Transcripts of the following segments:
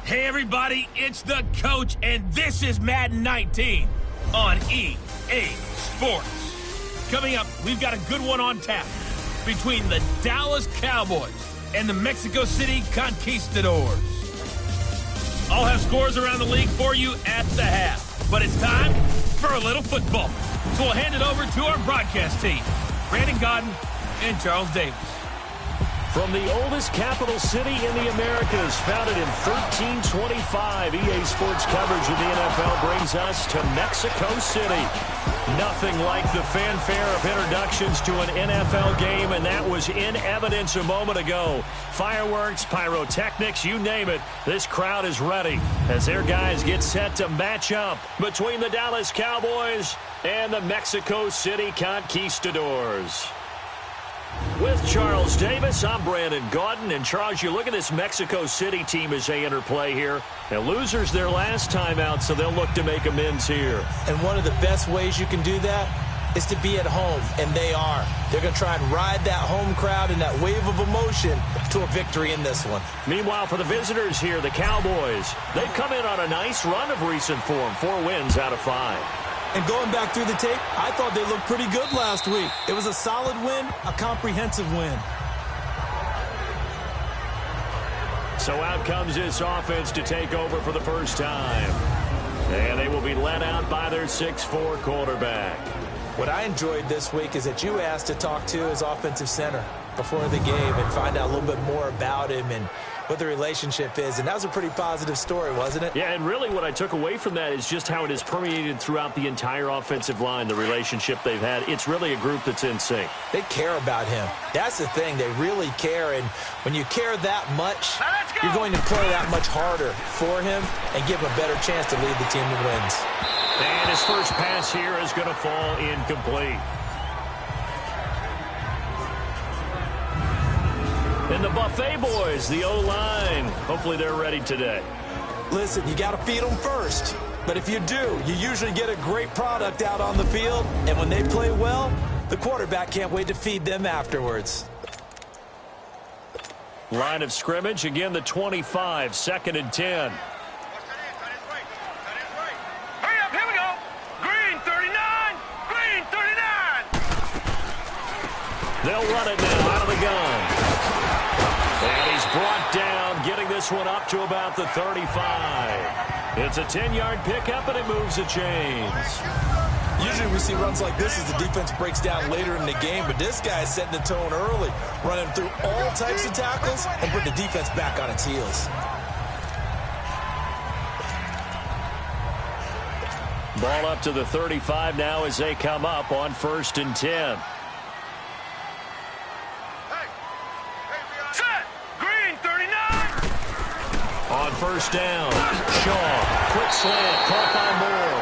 Hey everybody, it's the coach, and this is Madden 19 on EA Sports. Coming up, we've got a good one on tap between the Dallas Cowboys and the Mexico City Conquistadors. I'll have scores around the league for you at the half, but it's time for a little football. So we'll hand it over to our broadcast team, Brandon Godden and Charles Davis. From the oldest capital city in the Americas, founded in 1325, EA Sports coverage of the NFL brings us to Mexico City. Nothing like the fanfare of introductions to an NFL game, and that was in evidence a moment ago. Fireworks, pyrotechnics, you name it, this crowd is ready as their guys get set to match up between the Dallas Cowboys and the Mexico City Conquistadors. With Charles Davis, I'm Brandon Godden. And Charles, you look at this Mexico City team as they enter play here. And losers their last time out, so they'll look to make amends here. And one of the best ways you can do that is to be at home, and they are. They're going to try and ride that home crowd and that wave of emotion to a victory in this one. Meanwhile, for the visitors here, the Cowboys, they've come in on a nice run of recent form, 4 wins out of 5. And going back through the tape, I thought they looked pretty good last week. It was a solid win, a comprehensive win. So out comes this offense to take over for the first time. And they will be led out by their 6'4" quarterback. What I enjoyed this week is that you asked to talk to his offensive center before the game and find out a little bit more about him and what the relationship is. And that was a pretty positive story, wasn't it? Yeah, and really what I took away from that is just how it has permeated throughout the entire offensive line, the relationship they've had. It's really a group that's in sync. They care about him. That's the thing. They really care. And when you care that much, you're going to play that much harder for him and give him a better chance to lead the team to wins. And his first pass here is going to fall incomplete. And the Buffet boys, the O-line, hopefully they're ready today. Listen, you got to feed them first. But if you do, you usually get a great product out on the field. And when they play well, the quarterback can't wait to feed them afterwards. Line of scrimmage, again the 25, 2nd and 10. Hurry up, here we go. Green 39, green 39. They'll run it now out of the gun. And he's brought down, getting this one up to about the 35. It's a 10-yard pickup, and it moves the chains. Usually we see runs like this as the defense breaks down later in the game, but this guy is setting the tone early, running through all types of tackles and putting the defense back on its heels. Ball up to the 35 now as they come up on 1st and 10. On 1st down, Shaw, quick slant, caught by Moore.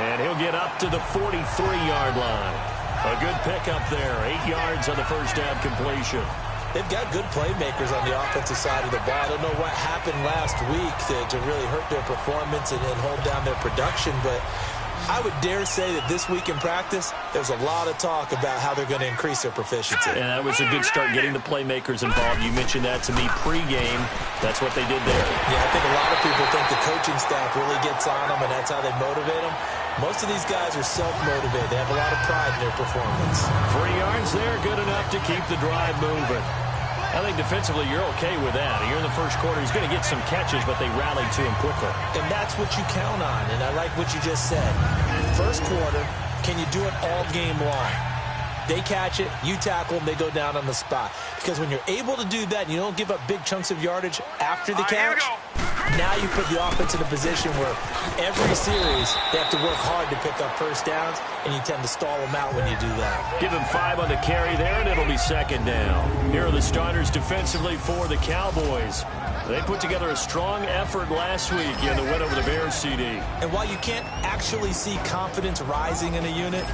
And he'll get up to the 43-yard line. A good pickup there, 8 yards on the first down completion. They've got good playmakers on the offensive side of the ball. I don't know what happened last week to really hurt their performance and hold down their production, but I would dare say that this week in practice, there's a lot of talk about how they're going to increase their proficiency. And that was a good start, getting the playmakers involved. You mentioned that to me pregame. That's what they did there. Yeah, I think a lot of people think the coaching staff really gets on them, and that's how they motivate them. Most of these guys are self-motivated. They have a lot of pride in their performance. 3 yards there, good enough to keep the drive moving. I think defensively you're okay with that. You're in the first quarter. He's going to get some catches, but they rallied to him quickly. And that's what you count on, and I like what you just said. First quarter, can you do it all game long? They catch it, you tackle them, they go down on the spot. Because when you're able to do that and you don't give up big chunks of yardage after the catch, now you put the offense in a position where every series they have to work hard to pick up first downs, and you tend to stall them out when you do that. Give him 5 on the carry there, and it'll be 2nd down. Here are the starters defensively for the Cowboys. They put together a strong effort last week in the win over the Bears, CD. And while you can't actually see confidence rising in a unit,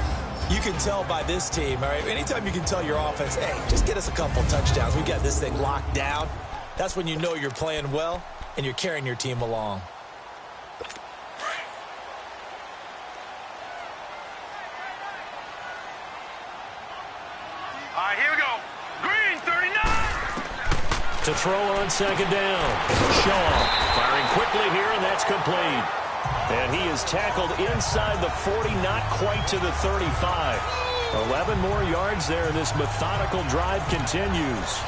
you can tell by this team, all right? Anytime you can tell your offense, hey, just get us a couple touchdowns. We got this thing locked down. That's when you know you're playing well and you're carrying your team along. All right, here we go. Green 39. To throw on 2nd down. Shaw firing quickly here, and that's complete. And he is tackled inside the 40, not quite to the 35. 11 more yards there, and this methodical drive continues.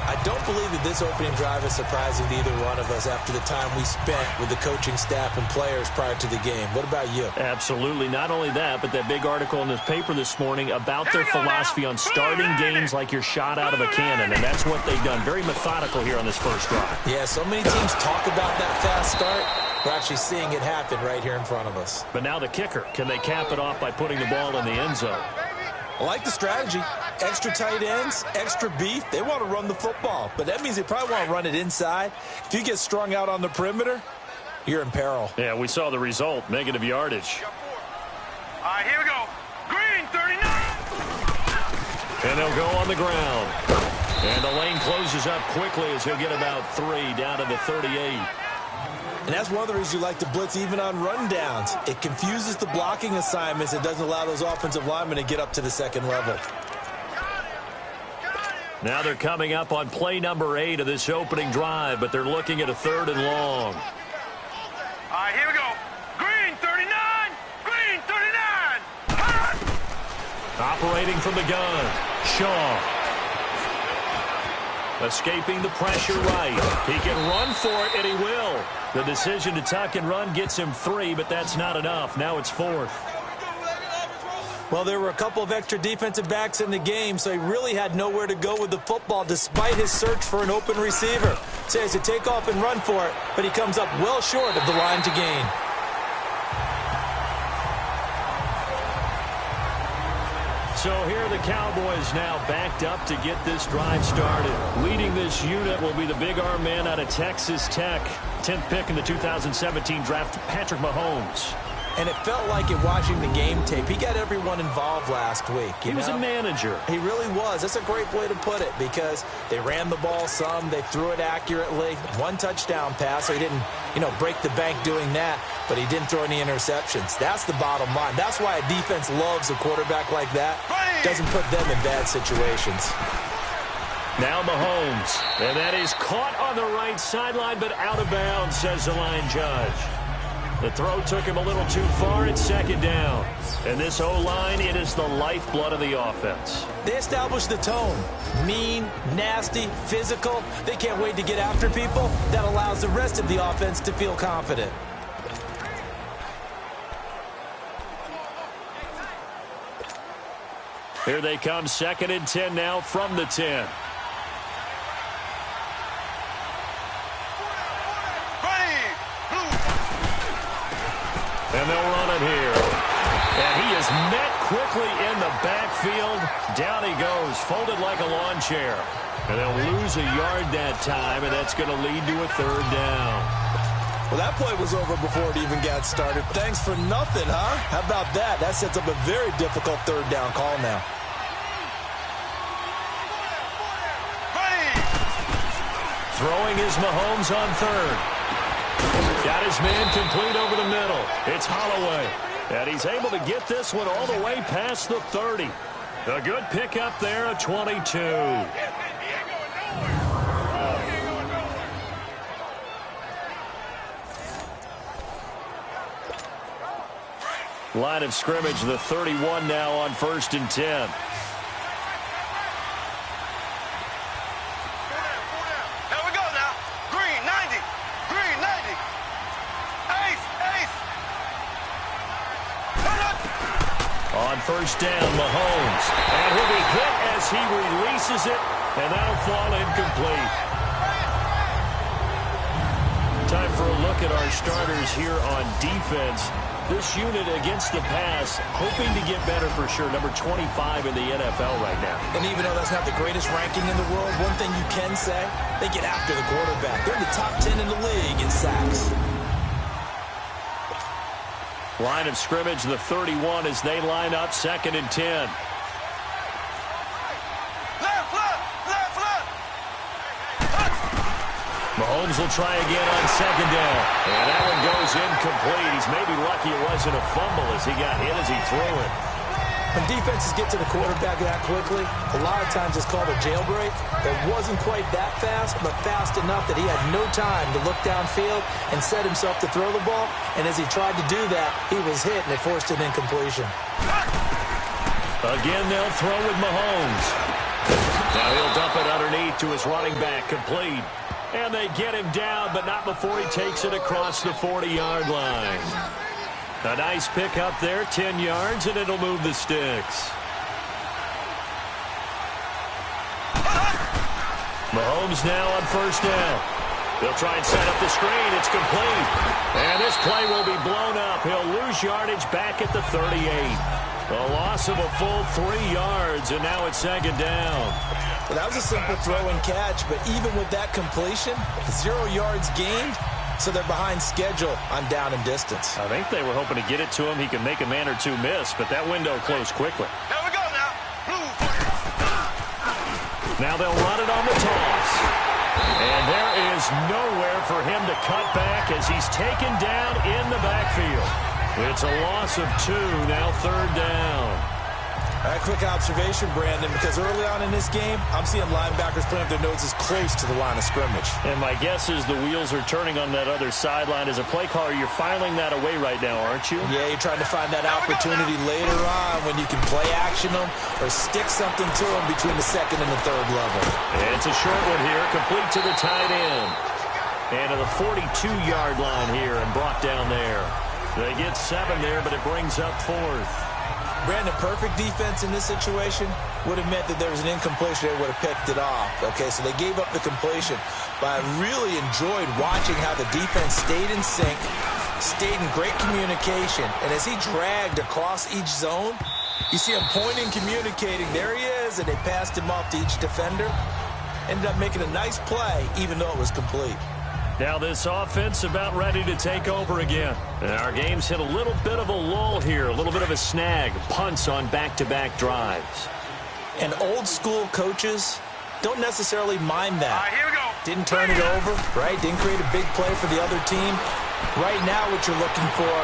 I don't believe that this opening drive is surprising to either one of us after the time we spent with the coaching staff and players prior to the game. What about you? Absolutely. Not only that, but that big article in this paper this morning about their philosophy on starting games like you're shot out of a cannon, and that's what they've done. Very methodical here on this first drive. Yeah, so many teams talk about that fast start. We're actually seeing it happen right here in front of us. But now the kicker. Can they cap it off by putting the ball in the end zone? I like the strategy. Extra tight ends, extra beef. They want to run the football, but that means they probably want to run it inside. If you get strung out on the perimeter, you're in peril. Yeah, we saw the result. Negative yardage. All right, here we go. Green, 39. And they'll go on the ground. And the lane closes up quickly as he'll get about 3 down to the 38. And that's one of the reasons you like to blitz even on rundowns. It confuses the blocking assignments. It doesn't allow those offensive linemen to get up to the second level. Now they're coming up on play number 8 of this opening drive, but they're looking at a 3rd and long. All right, here we go. Green, 39. Green, 39. Hot. Operating from the gun, Shaw. Escaping the pressure right. He can run for it, and he will. The decision to tuck and run gets him 3, but that's not enough. Now it's 4th. Well, there were a couple of extra defensive backs in the game, so he really had nowhere to go with the football despite his search for an open receiver. So he has to take off and run for it, but he comes up well short of the line to gain. So here are the Cowboys now backed up to get this drive started. Leading this unit will be the big arm man out of Texas Tech. 10th pick in the 2017 draft, Patrick Mahomes. And it felt like it watching the game tape. He got everyone involved last week. He was a manager. He really was. That's a great way to put it because they ran the ball some. They threw it accurately. 1 touchdown pass, so he didn't, break the bank doing that, but he didn't throw any interceptions. That's the bottom line. That's why a defense loves a quarterback like that. Doesn't put them in bad situations. Now Mahomes. And that is caught on the right sideline, but out of bounds, says the line judge. The throw took him a little too far. It's 2nd down. And this O-line, it is the lifeblood of the offense. They established the tone. Mean, nasty, physical. They can't wait to get after people. That allows the rest of the offense to feel confident. Here they come, 2nd and 10 now from the 10. And they'll run it here. And he is met quickly in the backfield. Down he goes, folded like a lawn chair. And they'll lose a yard that time, and that's going to lead to a 3rd down. Well, that play was over before it even got started. Thanks for nothing, huh? How about that? That sets up a very difficult 3rd down call now. Throwing is Mahomes on 3rd. Got his man complete over the middle. It's Holloway. And he's able to get this one all the way past the 30. A good pickup there, a 22. Line of scrimmage, the 31 now on 1st and 10. On 1st down, Mahomes. And he'll be hit as he releases it, and that'll fall incomplete. Time for a look at our starters here on defense. This unit against the pass, hoping to get better for sure. Number 25 in the NFL right now. And even though that's not the greatest ranking in the world, one thing you can say, they get after the quarterback. They're in the top 10 in the league in sacks. Line of scrimmage, the 31 as they line up 2nd and 10. Mahomes will try again on 2nd down. And that one goes incomplete. He's maybe lucky it wasn't a fumble as he got hit as he threw it. When defenses get to the quarterback that quickly, a lot of times it's called a jailbreak. It wasn't quite that fast, but fast enough that he had no time to look downfield and set himself to throw the ball. And as he tried to do that, he was hit, and it forced an incompletion. Again, they'll throw with Mahomes. Now he'll dump it underneath to his running back, complete. And they get him down, but not before he takes it across the 40-yard line. A nice pick up there, 10 yards, and it'll move the sticks. Mahomes now on first down. They'll try and set up the screen. It's complete. And this play will be blown up. He'll lose yardage back at the 38. A loss of a full 3 yards, and now it's second down. Well, that was a simple throw and catch, but even with that completion, 0 yards gained, so they're behind schedule on down and distance. I think they were hoping to get it to him. He could make a man or two miss, but that window closed quickly. There we go now. Now they'll run it on the toss. And there is nowhere for him to cut back as he's taken down in the backfield. It's a loss of 2, now third down. All right, quick observation, Brandon, because early on in this game, I'm seeing linebackers putting up their noses close to the line of scrimmage. And my guess is the wheels are turning on that other sideline. As a play caller, you're filing that away right now, aren't you? Yeah, you're trying to find that opportunity later on when you can play action them or stick something to them between the second and the third level. And it's a short one here, complete to the tight end. And to the 42-yard line here and brought down there. They get 7 there, but it brings up 4th. Brandon, perfect defense in this situation would have meant that there was an incompletion. They would have picked it off. Okay, so they gave up the completion. But I really enjoyed watching how the defense stayed in sync, stayed in great communication. And as he dragged across each zone, you see him pointing, communicating. There he is, and they passed him off to each defender. Ended up making a nice play, even though it was complete. Now this offense about ready to take over again. And our game's hit a little bit of a lull here, a little bit of a snag. Punts on back-to-back drives. And old-school coaches don't necessarily mind that. All right, here we go. Didn't turn it over, right? Didn't create a big play for the other team. Right now what you're looking for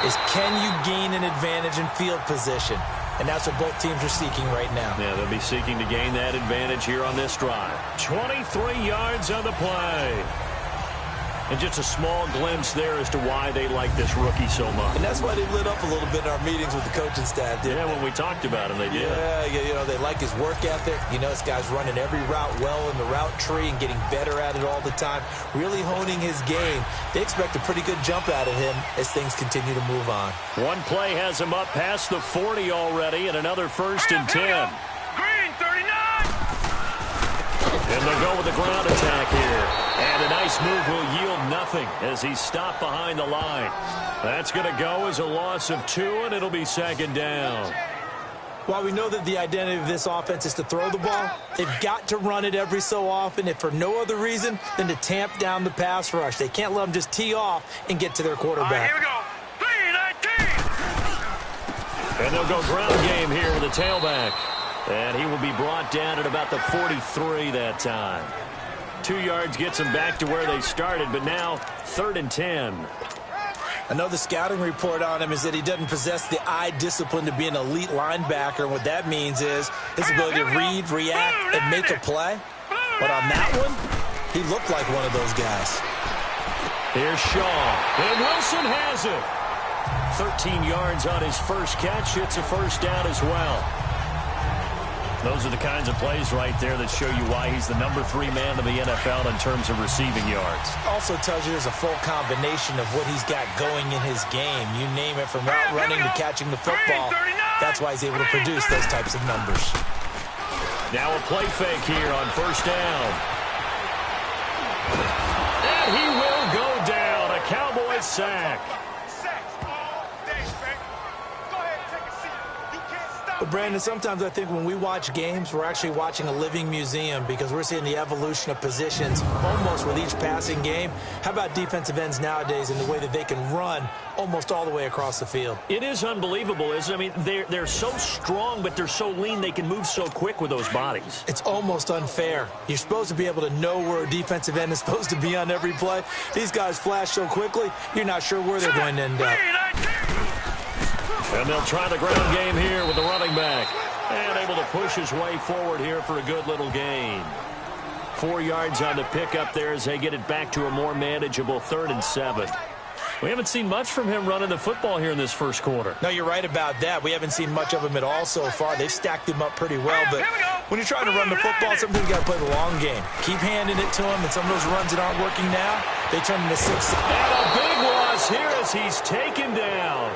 is can you gain an advantage in field position? And that's what both teams are seeking right now. Yeah, they'll be seeking to gain that advantage here on this drive. 23 yards on the play. And just a small glimpse there as to why they like this rookie so much. And that's why they lit up a little bit in our meetings with the coaching staff, didn't they? When we talked about him, they did. Yeah, you know, they like his work ethic. You know, this guy's running every route well in the route tree and getting better at it all the time, really honing his game. They expect a pretty good jump out of him as things continue to move on. One play has him up past the 40 already, and another 1st and 10. Green, 39. And they'll go with the ground attack here. And a nice move will yield nothing as he's stopped behind the line. That's going to go as a loss of 2, and it'll be second down. While we know that the identity of this offense is to throw the ball, they've got to run it every so often, if for no other reason than to tamp down the pass rush. They can't let them just tee off and get to their quarterback. All right, here we go. 3-19. And they'll go ground game here with a tailback. And he will be brought down at about the 43 that time. 2 yards gets them back to where they started, but now 3rd and 10. I know the scouting report on him is that he doesn't possess the eye discipline to be an elite linebacker. And what that means is his ability to read, react, and make a play. But on that one, he looked like one of those guys. Here's Shaw. And Wilson has it. 13 yards on his first catch. It's a first down as well. Those are the kinds of plays right there that show you why he's the number 3 man in the NFL in terms of receiving yards. Also tells you there's a full combination of what he's got going in his game. You name it, from route running to catching the football. That's why he's able to produce those types of numbers. Now a play fake here on first down. And he will go down. A Cowboys sack. But Brandon, sometimes I think when we watch games, we're actually watching a living museum because we're seeing the evolution of positions almost with each passing game. How about defensive ends nowadays and the way that they can run almost all the way across the field? It is unbelievable, isn't it? I mean, they're so strong, but they're so lean they can move so quick with those bodies. It's almost unfair. You're supposed to be able to know where a defensive end is supposed to be on every play. These guys flash so quickly, you're not sure where they're going to end up. And they'll try the ground game here with the running back. And able to push his way forward here for a good little gain. 4 yards on the pickup there as they get it back to a more manageable 3rd and 7. We haven't seen much from him running the football here in this first quarter. No, you're right about that. We haven't seen much of him at all so far. They've stacked him up pretty well, but when you're trying to run the football, sometimes you got to play the long game. Keep handing it to him, and some of those runs that aren't working now, they turn into 6. And a big loss here as he's taken down.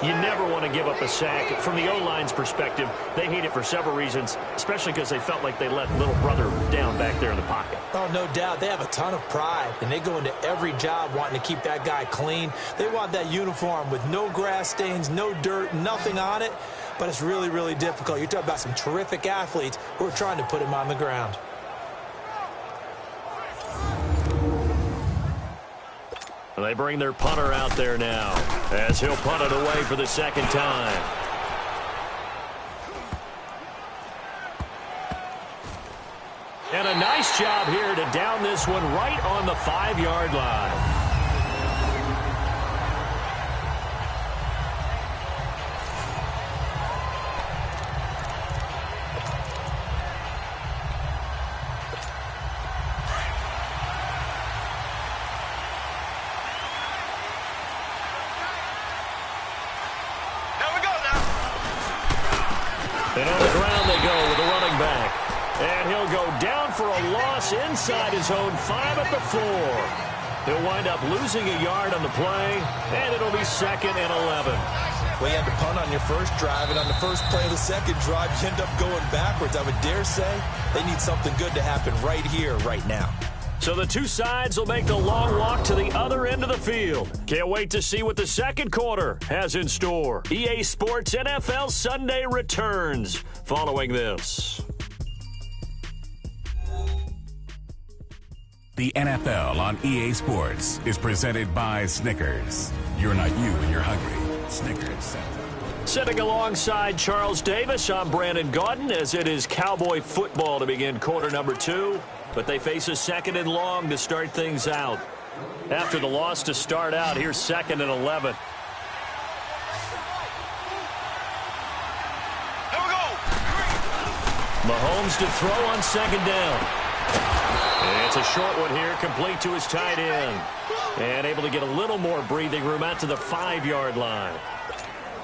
You never want to give up a sack. From the O-line's perspective, they hate it for several reasons, especially because they felt like they let little brother down back there in the pocket. Oh, no doubt. They have a ton of pride, and they go into every job wanting to keep that guy clean. They want that uniform with no grass stains, no dirt, nothing on it, but it's really, really difficult. You're talking about some terrific athletes who are trying to put him on the ground. They bring their punter out there now as he'll punt it away for the second time. And a nice job here to down this one right on the 5-yard line. And on the ground they go with the running back. And he'll go down for a loss inside his own 5 at the 4. He'll wind up losing a yard on the play, and it'll be 2nd and 11. Well, you had to punt on your first drive, and on the first play of the second drive, you end up going backwards. I would dare say they need something good to happen right here, right now. So the two sides will make the long walk to the other end of the field. Can't wait to see what the second quarter has in store. EA Sports NFL Sunday returns following this. The NFL on EA Sports is presented by Snickers. You're not you when you're hungry. Snickers. Sitting alongside Charles Davis, I'm Brandon Gaudin as it is Cowboy football to begin quarter number 2. But they face a 2nd and long to start things out. After the loss to start out, here's 2nd and 11. Here we go. Mahomes to throw on 2nd down. It's a short one here, complete to his tight end. And able to get a little more breathing room out to the 5-yard line.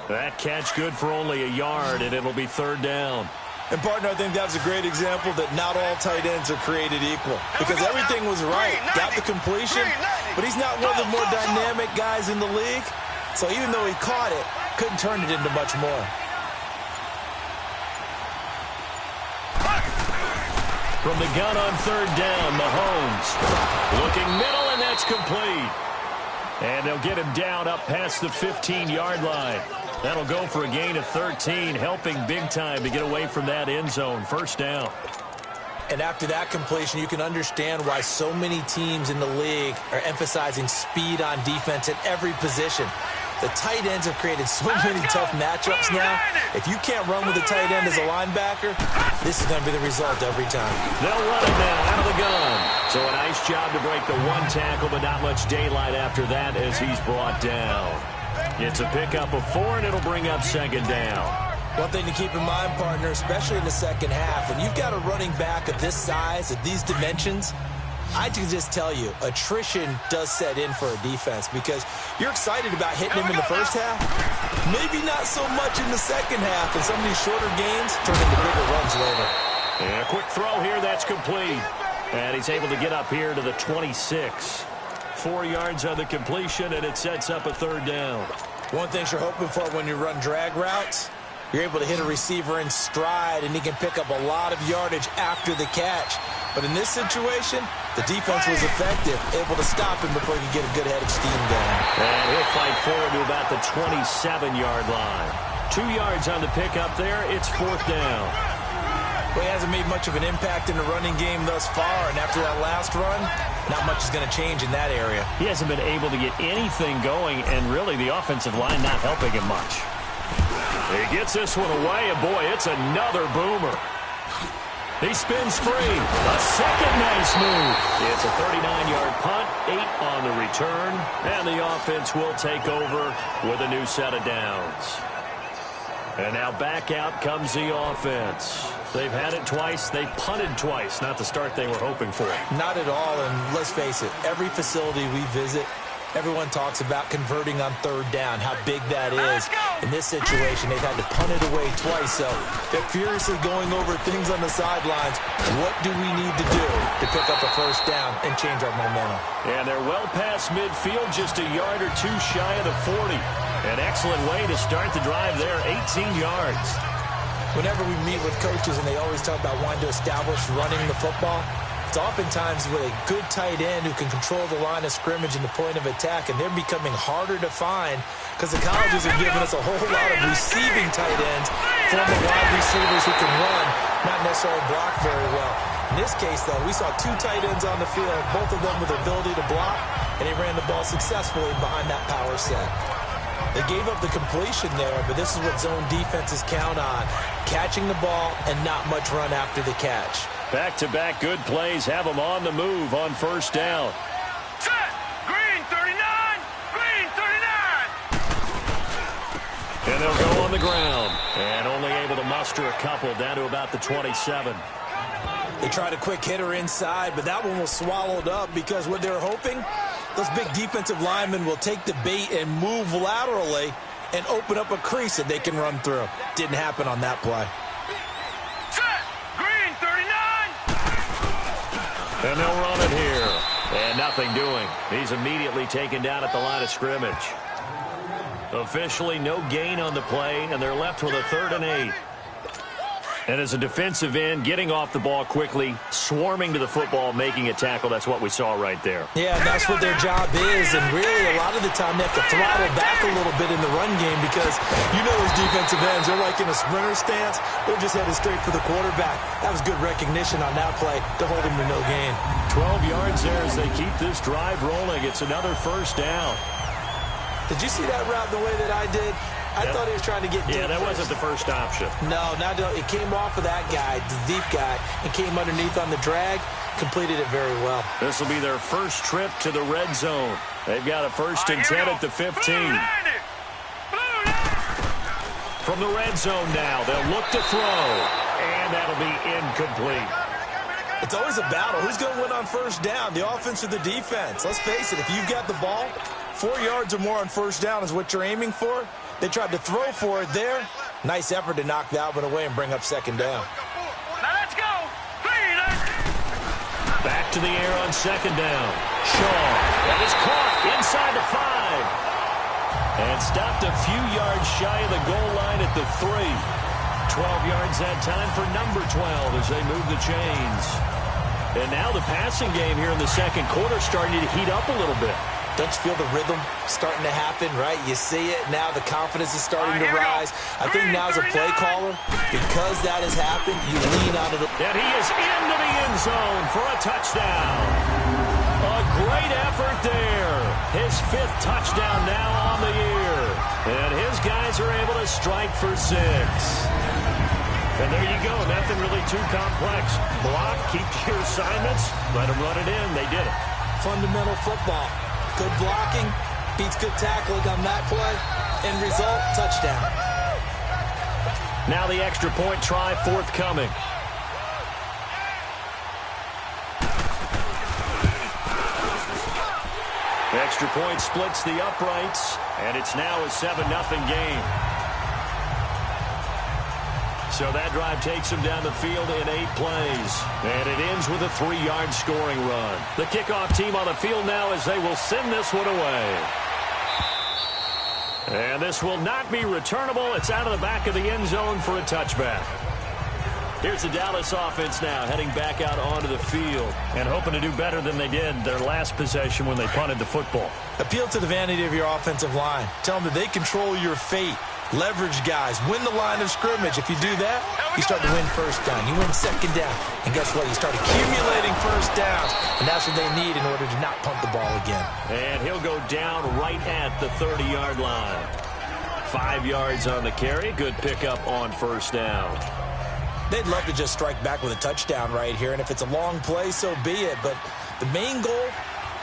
That catch good for only a yard, and it'll be 3rd down. And, partner, I think that was a great example that not all tight ends are created equal. Because everything was right. Got the completion, but he's not one of the more dynamic guys in the league. So even though he caught it, couldn't turn it into much more. From the gun on 3rd down, Mahomes looking middle, and that's complete. And they'll get him down up past the 15-yard line. That'll go for a gain of 13, helping big time to get away from that end zone. 1st down. And after that completion, you can understand why so many teams in the league are emphasizing speed on defense at every position. The tight ends have created so many tough matchups now. If you can't run with a tight end as a linebacker, this is going to be the result every time. They'll run it now out of the gun. So a nice job to break the 1 tackle, but not much daylight after that as he's brought down. It's a pickup of 4, and it'll bring up 2nd down. One thing to keep in mind, partner, especially in the second half, when you've got a running back of this size, of these dimensions, I can just tell you, attrition does set in for a defense because you're excited about hitting him in the first half. Maybe not so much in the second half, and some of these shorter gains turn into bigger runs later. And a quick throw here, that's complete. And he's able to get up here to the 26. 4 yards on the completion, and it sets up a 3rd down. One thing you're hoping for when you run drag routes, you're able to hit a receiver in stride, and he can pick up a lot of yardage after the catch. But in this situation, the defense was effective, able to stop him before he could get a good head of steam going. And he'll fight forward to about the 27-yard line. 2 yards on the pickup there. It's 4th down. Well, he hasn't made much of an impact in the running game thus far, and after that last run, not much is going to change in that area. He hasn't been able to get anything going, and really the offensive line not helping him much. He gets this one away, and boy, it's another boomer. He spins free. A second nice move. It's a 39-yard punt, 8 on the return, and the offense will take over with a new set of downs. And now back out comes the offense. They've had it twice. They've punted twice. Not the start they were hoping for. Not at all, and let's face it, every facility we visit, everyone talks about converting on third down, how big that is. In this situation, they've had to punt it away twice, so they're furiously going over things on the sidelines. What do we need to do to pick up a first down and change our momentum? And they're well past midfield, just a yard or two shy of the 40. An excellent way to start the drive there, 18 yards. Whenever we meet with coaches and they always talk about wanting to establish running the football, it's oftentimes with a good tight end who can control the line of scrimmage and the point of attack, and they're becoming harder to find because the colleges are giving us a whole lot of receiving tight ends, former wide receivers who can run, not necessarily block very well. In this case, though, we saw 2 tight ends on the field, both of them with the ability to block, and they ran the ball successfully behind that power set. They gave up the completion there, but this is what zone defenses count on, catching the ball and not much run after the catch. Back-to-back good plays have them on the move on first down. Set! Green 39! Green 39! And they'll go on the ground. And only able to muster a couple down to about the 27. They tried a quick hitter inside, but that one was swallowed up because what they're hoping, those big defensive linemen will take the bait and move laterally and open up a crease that they can run through. Didn't happen on that play. Set! Green 39! And they'll run it here. And nothing doing. He's immediately taken down at the line of scrimmage. Officially no gain on the play, and they're left with a 3rd and 8. And as a defensive end, getting off the ball quickly, swarming to the football, making a tackle, that's what we saw right there. Yeah, that's what their job is, and really a lot of the time they have to throttle back a little bit in the run game because you know those defensive ends, they're like in a sprinter stance, they're just headed straight for the quarterback. That was good recognition on that play to hold him to no gain. 12 yards there as they keep this drive rolling. It's another first down. Did you see that route the way that I did? I thought he was trying to get deep. Yeah, that first. wasn't the first option. No, it came off of that guy, the deep guy, and came underneath on the drag, completed it very well. This will be their first trip to the red zone. They've got a 1st and 10 at the 15. From the red zone now, they'll look to throw, and that'll be incomplete. It's always a battle. Who's going to win on first down, the offense or the defense? Let's face it, if you've got the ball, 4 yards or more on first down is what you're aiming for. They tried to throw for it there. Nice effort to knock that one away and bring up 2nd down. Now let's go! Back to the air on 2nd down. Shaw. That is caught inside the 5. And stopped a few yards shy of the goal line at the 3. 12 yards that time for number 12 as they move the chains. And now the passing game here in the 2nd quarter starting to heat up a little bit. Don't you feel the rhythm starting to happen, right? You see it now. The confidence is starting to rise. I think now as a play caller, because that has happened, you lean on it. And he is into the end zone for a touchdown. A great effort there. His 5th touchdown now on the year. And his guys are able to strike for 6. And there you go. Nothing really too complex. Block, keep your assignments, let them run it in. They did it. Fundamental football. Good blocking, beats good tackling on that play. End result, touchdown. Now the extra point try forthcoming. Extra point splits the uprights, and it's now a 7-0 game. So that drive takes them down the field in 8 plays. And it ends with a 3-yard scoring run. The kickoff team on the field now as they will send this one away. And this will not be returnable. It's out of the back of the end zone for a touchback. Here's the Dallas offense now heading back out onto the field and hoping to do better than they did their last possession when they punted the football. Appeal to the vanity of your offensive line. Tell them that they control your fate. Leverage guys. Win the line of scrimmage. If you do that, you start to win first down. You win 2nd down. And guess what? You start accumulating first downs. And that's what they need in order to not punt the ball again. And he'll go down right at the 30-yard line. 5 yards on the carry. Good pickup on first down. They'd love to just strike back with a touchdown right here, and if it's a long play, so be it. But the main goal,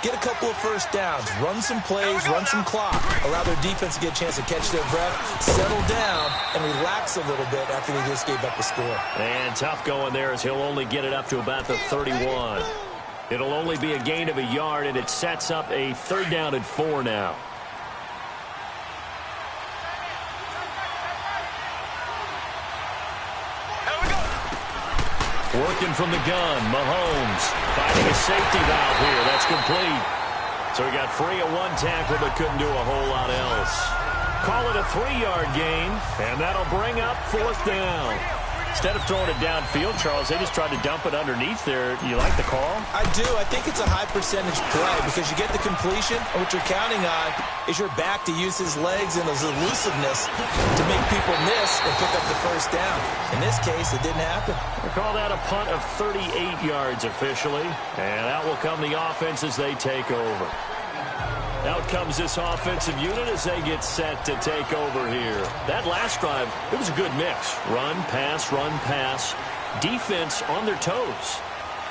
get a couple of first downs, run some plays, run some clock, allow their defense to get a chance to catch their breath, settle down, and relax a little bit after they just gave up the score. And tough going there as he'll only get it up to about the 31. It'll only be a gain of a yard, and it sets up a 3rd down and 4 now. Working from the gun, Mahomes finding a safety valve here. That's complete. So he got free of one tackle but couldn't do a whole lot else. Call it a 3-yard gain, and that'll bring up 4th down. Instead of throwing it downfield, Charles, they just tried to dump it underneath there. You like the call? I do. I think it's a high percentage play because you get the completion, and what you're counting on is your back to use his legs and his elusiveness to make people miss and pick up the first down. In this case, it didn't happen. They call that a punt of 38 yards officially, and out will come the offense as they take over. Out comes this offensive unit as they get set to take over here. That last drive, it was a good mix. Run, pass, defense on their toes.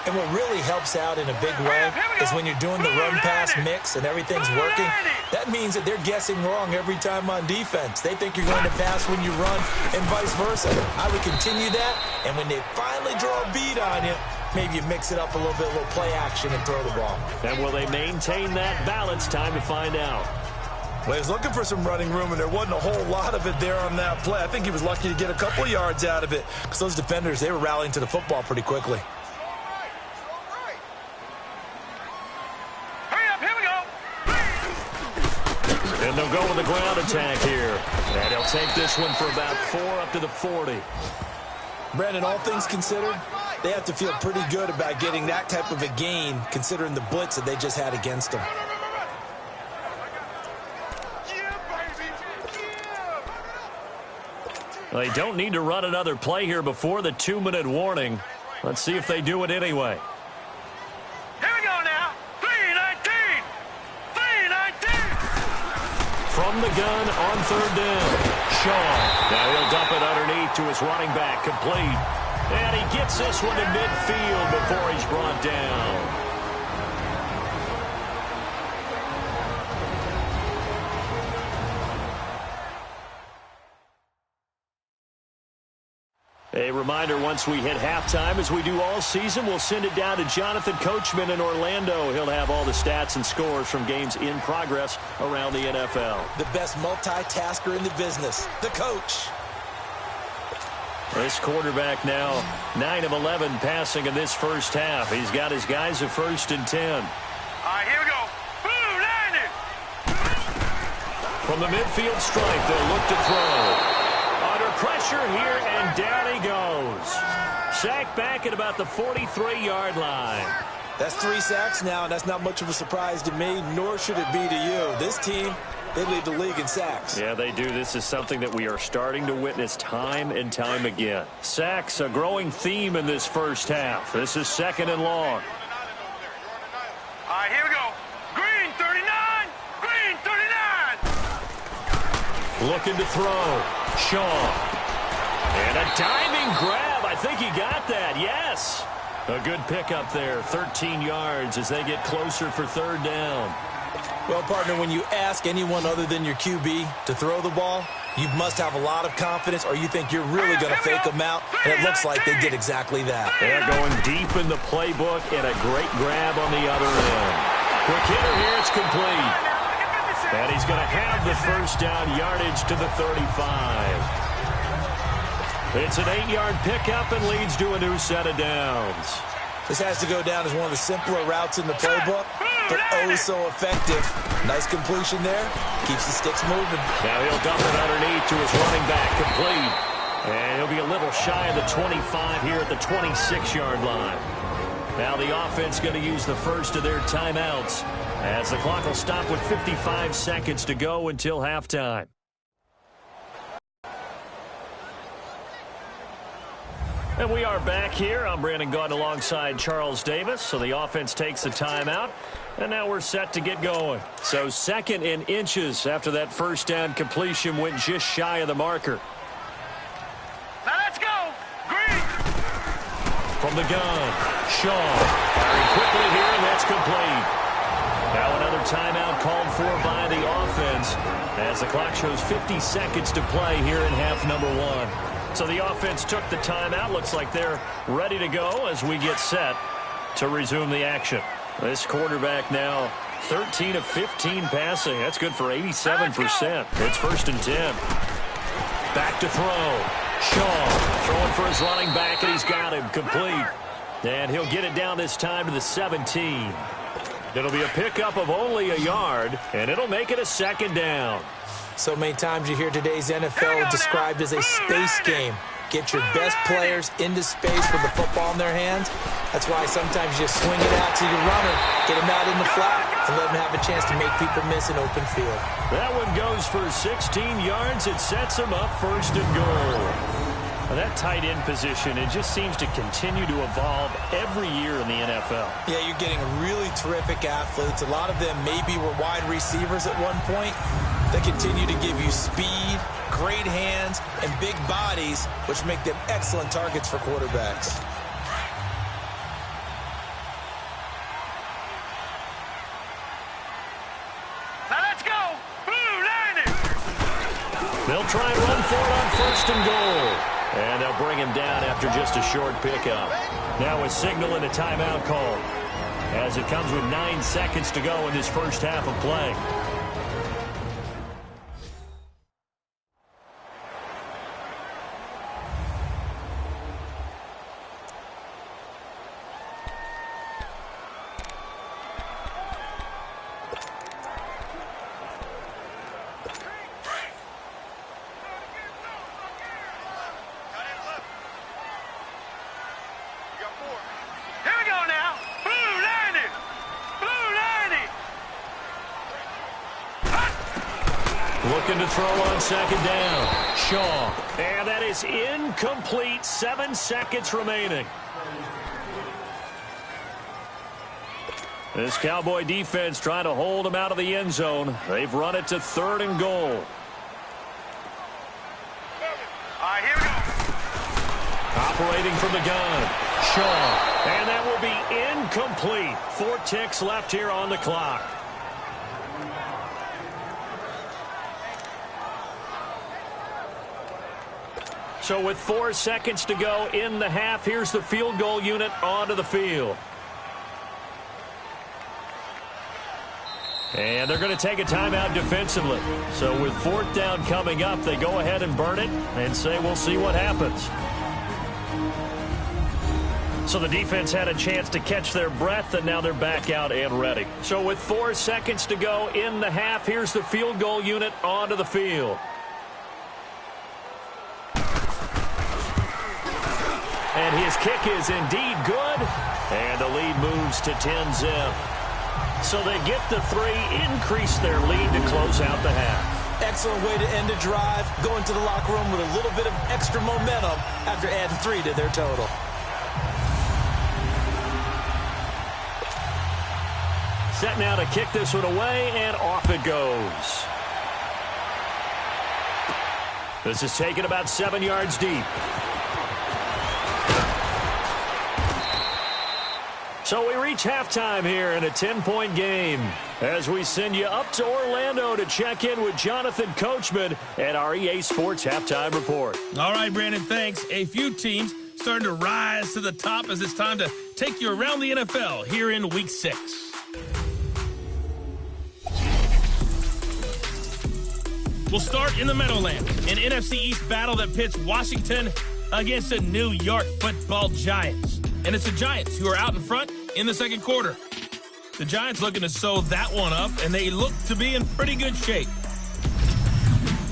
And what really helps out in a big way is when you're doing the run-pass mix and everything's working, that means that they're guessing wrong every time on defense. They think you're going to pass when you run and vice versa. I would continue that, and when they finally draw a beat on you, maybe you mix it up a little bit, a little play action and throw the ball. And will they maintain that balance? Time to find out. Well, he was looking for some running room, and there wasn't a whole lot of it there on that play. I think he was lucky to get a couple of yards out of it because those defenders, they were rallying to the football pretty quickly. And they'll go with the ground attack here. And he'll take this one for about 4 up to the 40. Brandon, all things considered, they have to feel pretty good about getting that type of a gain considering the blitz that they just had against them. Well, they don't need to run another play here before the 2-minute warning. Let's see if they do it anyway. Here we go now. 3-19. 3-19. From the gun on 3rd down. Shaw. Now he'll dump it underneath to his running back. Complete. And he gets this one to midfield before he's brought down. A reminder, once we hit halftime, as we do all season, we'll send it down to Jonathan Coachman in Orlando. He'll have all the stats and scores from games in progress around the NFL. The best multitasker in the business, the coach. This quarterback now 9 of 11 passing in this first half. He's got his guys at 1st and 10. All right, here we go. Blue, 90. From the midfield stripe, they'll look to throw. Under pressure here, and down he goes. Sacked back at about the 43-yard line. That's 3 sacks now, and that's not much of a surprise to me, nor should it be to you. This team, they lead the league in sacks. Yeah, they do. This is something that we are starting to witness time and time again. Sacks, a growing theme in this first half. This is 2nd and long. All right, here we go. Green, 39. Green, 39. Looking to throw. Shaw. And a diving grab. I think he got that. Yes. A good pickup there. 13 yards as they get closer for 3rd down. Well, partner, when you ask anyone other than your QB to throw the ball, you must have a lot of confidence or you think you're really going to fake them out, and it looks like they did exactly that. They're going deep in the playbook and a great grab on the other end. Quick hitter here. It's complete. And he's going to have the first down yardage to the 35. It's an 8-yard pickup and leads to a new set of downs. This has to go down as one of the simpler routes in the playbook, but oh so effective. Nice completion there. Keeps the sticks moving. Now he'll dump it underneath to his running back. Complete. And he'll be a little shy of the 25 here at the 26-yard line. Now the offense going to use the first of their timeouts as the clock will stop with 55 seconds to go until halftime. And we are back here. I'm Brandon Gaudin alongside Charles Davis. So the offense takes the timeout. And now we're set to get going. So 2nd and inches after that first down completion went just shy of the marker. Now let's go. Green. From the gun, Shaw firing quickly here, and that's complete. Now another timeout called for by the offense as the clock shows 50 seconds to play here in half number 1. So the offense took the timeout. Looks like they're ready to go as we get set to resume the action. This quarterback now 13 of 15 passing. That's good for 87%. It's 1st and 10. Back to throw. Shaw throwing for his running back, and he's got him complete. And he'll get it down this time to the 17. It'll be a pickup of only a yard, and it'll make it a 2nd down. So many times you hear today's NFL described as a space game. Get your best players into space with the football in their hands. That's why sometimes you swing it out to your runner, get him out in the flat, and let him have a chance to make people miss an open field. That one goes for 16 yards. It sets him up 1st and goal. Well, that tight end position, it just seems to continue to evolve every year in the NFL. Yeah, you're getting really terrific athletes. A lot of them maybe were wide receivers at one point. They continue to give you speed, great hands, and big bodies, which make them excellent targets for quarterbacks. Now let's go. Blue line it. They'll try and run for it on 1st and goal. And they'll bring him down after just a short pickup. Now a signal and a timeout call as it comes with 9 seconds to go in this first half of play. Here we go now. Blue line it. Blue line it. Looking to throw on 2nd down. Shaw. And that is incomplete. 7 seconds remaining. This Cowboy defense trying to hold him out of the end zone. They've run it to 3rd and goal. All right, here we go. Operating from the gun. Shaw. And that will be incomplete. 4 ticks left here on the clock. So with 4 seconds to go in the half, here's the field goal unit onto the field. And they're going to take a timeout defensively. So with 4th down coming up, they go ahead and burn it and say we'll see what happens. So the defense had a chance to catch their breath, and now they're back out and ready. So with 4 seconds to go in the half, here's the field goal unit onto the field. And his kick is indeed good, and the lead moves to 10-zip. So they get the 3, increase their lead to close out the half. Excellent way to end a drive, go into the locker room with a little bit of extra momentum after adding 3 to their total. Set now to kick this one away, and off it goes. This is taken about 7 yards deep. So we reach halftime here in a 10-point game as we send you up to Orlando to check in with Jonathan Coachman at our EA Sports Halftime Report. All right, Brandon, thanks. A few teams starting to rise to the top as it's time to take you around the NFL here in Week 6. We'll start in the Meadowlands, an NFC East battle that pits Washington against the New York Football Giants. And it's the Giants who are out in front in the second quarter. The Giants looking to sew that one up, and they look to be in pretty good shape.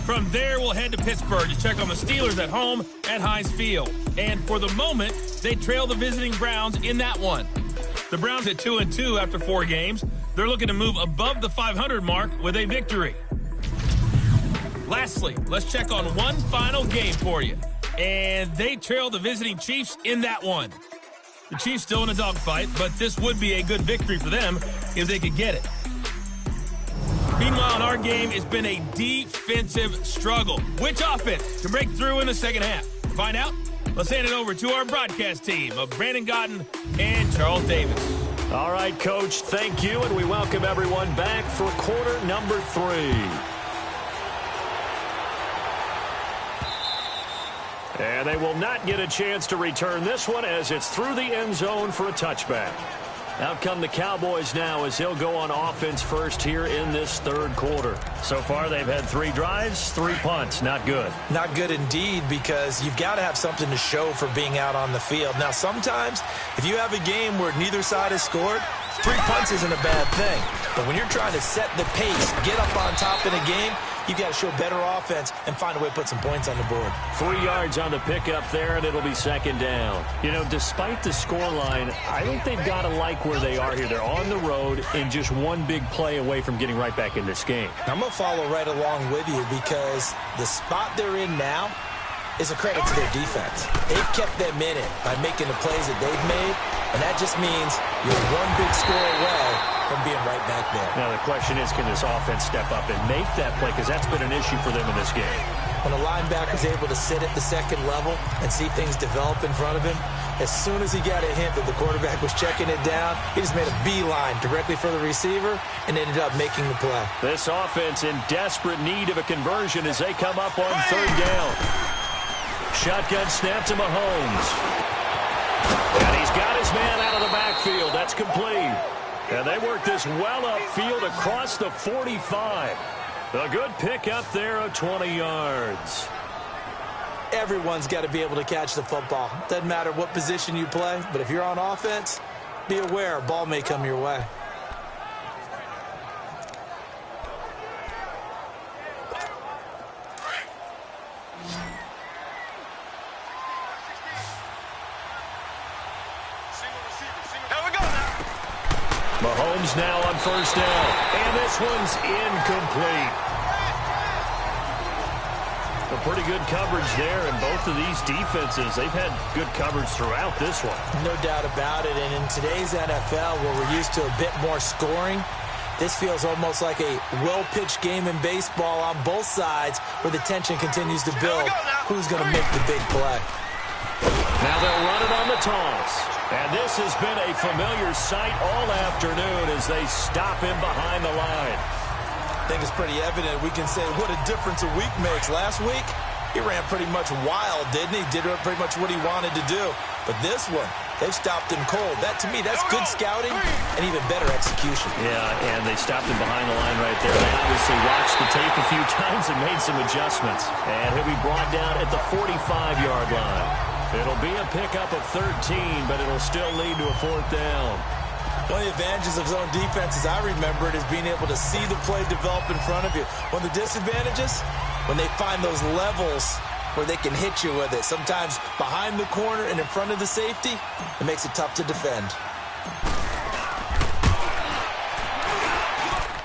From there, we'll head to Pittsburgh to check on the Steelers at home at Heinz Field. And for the moment, they trail the visiting Browns in that one. The Browns at 2-2 after 4 games. They're looking to move above the 500 mark with a victory. Lastly, let's check on one final game for you. And they trail the visiting Chiefs in that one. The Chiefs still in a dogfight, but this would be a good victory for them if they could get it. Meanwhile, in our game, it's been a defensive struggle. Which offense can break through in the second half? To find out, let's hand it over to our broadcast team of Brandon Gotten and Charles Davis. All right, Coach, thank you, and we welcome everyone back for quarter number 3. And they will not get a chance to return this one as it's through the end zone for a touchback. Out come the Cowboys now as he'll go on offense first here in this third quarter. So far, they've had 3 drives, 3 punts. Not good. Not good indeed, because you've got to have something to show for being out on the field. Now, sometimes, if you have a game where neither side has scored, 3 punts isn't a bad thing. But when you're trying to set the pace, get up on top in a game, you've got to show better offense and find a way to put some points on the board. 3 yards on the pickup there, and it'll be second down. You know, despite the scoreline, I think they've got to like where they are here. They're on the road and just one big play away from getting right back in this game. I'm going to follow right along with you because the spot they're in now is a credit to their defense. They've kept them in it by making the plays that they've made, and that just means you're one big score away from being right back there. Now, the question is, can this offense step up and make that play? Because that's been an issue for them in this game. When a linebacker's able to sit at the second level and see things develop in front of him, as soon as he got a hint that the quarterback was checking it down, he just made a beeline directly for the receiver and ended up making the play. This offense in desperate need of a conversion as they come up on third down. Shotgun snap to Mahomes. And he's got his man out of the backfield. That's complete. And they work this well upfield across the 45. A good pickup there of 20 yards. Everyone's got to be able to catch the football. Doesn't matter what position you play, but if you're on offense, be aware a ball may come your way. Mahomes now on first down. And this one's incomplete. A pretty good coverage there, and both of these defenses, they've had good coverage throughout this one. No doubt about it, and in today's NFL, where we're used to a bit more scoring, this feels almost like a well-pitched game in baseball on both sides where the tension continues to build. Who's going to make the big play? Now they'll run it on the toss. And this has been a familiar sight all afternoon as they stop him behind the line. I think it's pretty evident. We can say what a difference a week makes. Last week, he ran pretty much wild, didn't he? Did pretty much what he wanted to do. But this one, they've stopped him cold. That, to me, that's good scouting and even better execution. Yeah, and they stopped him behind the line right there. They obviously watched the tape a few times and made some adjustments. And he'll be brought down at the 45-yard line. It'll be a pickup of 13, but it'll still lead to a fourth down. One of the advantages of zone defense, as I remember it, is being able to see the play develop in front of you. One of the disadvantages, when they find those levels where they can hit you with it. Sometimes behind the corner and in front of the safety, it makes it tough to defend.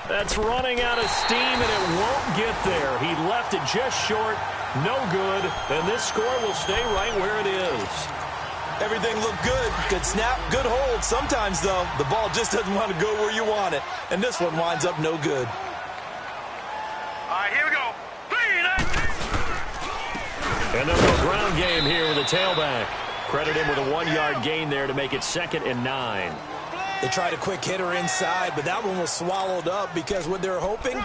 That's running out of steam, and it won't get there. He left it just short. No good, and this score will stay right where it is. Everything looked good. Good snap, good hold. Sometimes, though, the ball just doesn't want to go where you want it, and this one winds up no good. All right, here we go. And then a ground game here with a tailback. Credit him with a 1-yard gain there to make it 2nd and 9. They tried a quick hitter inside, but that one was swallowed up because what they're hoping,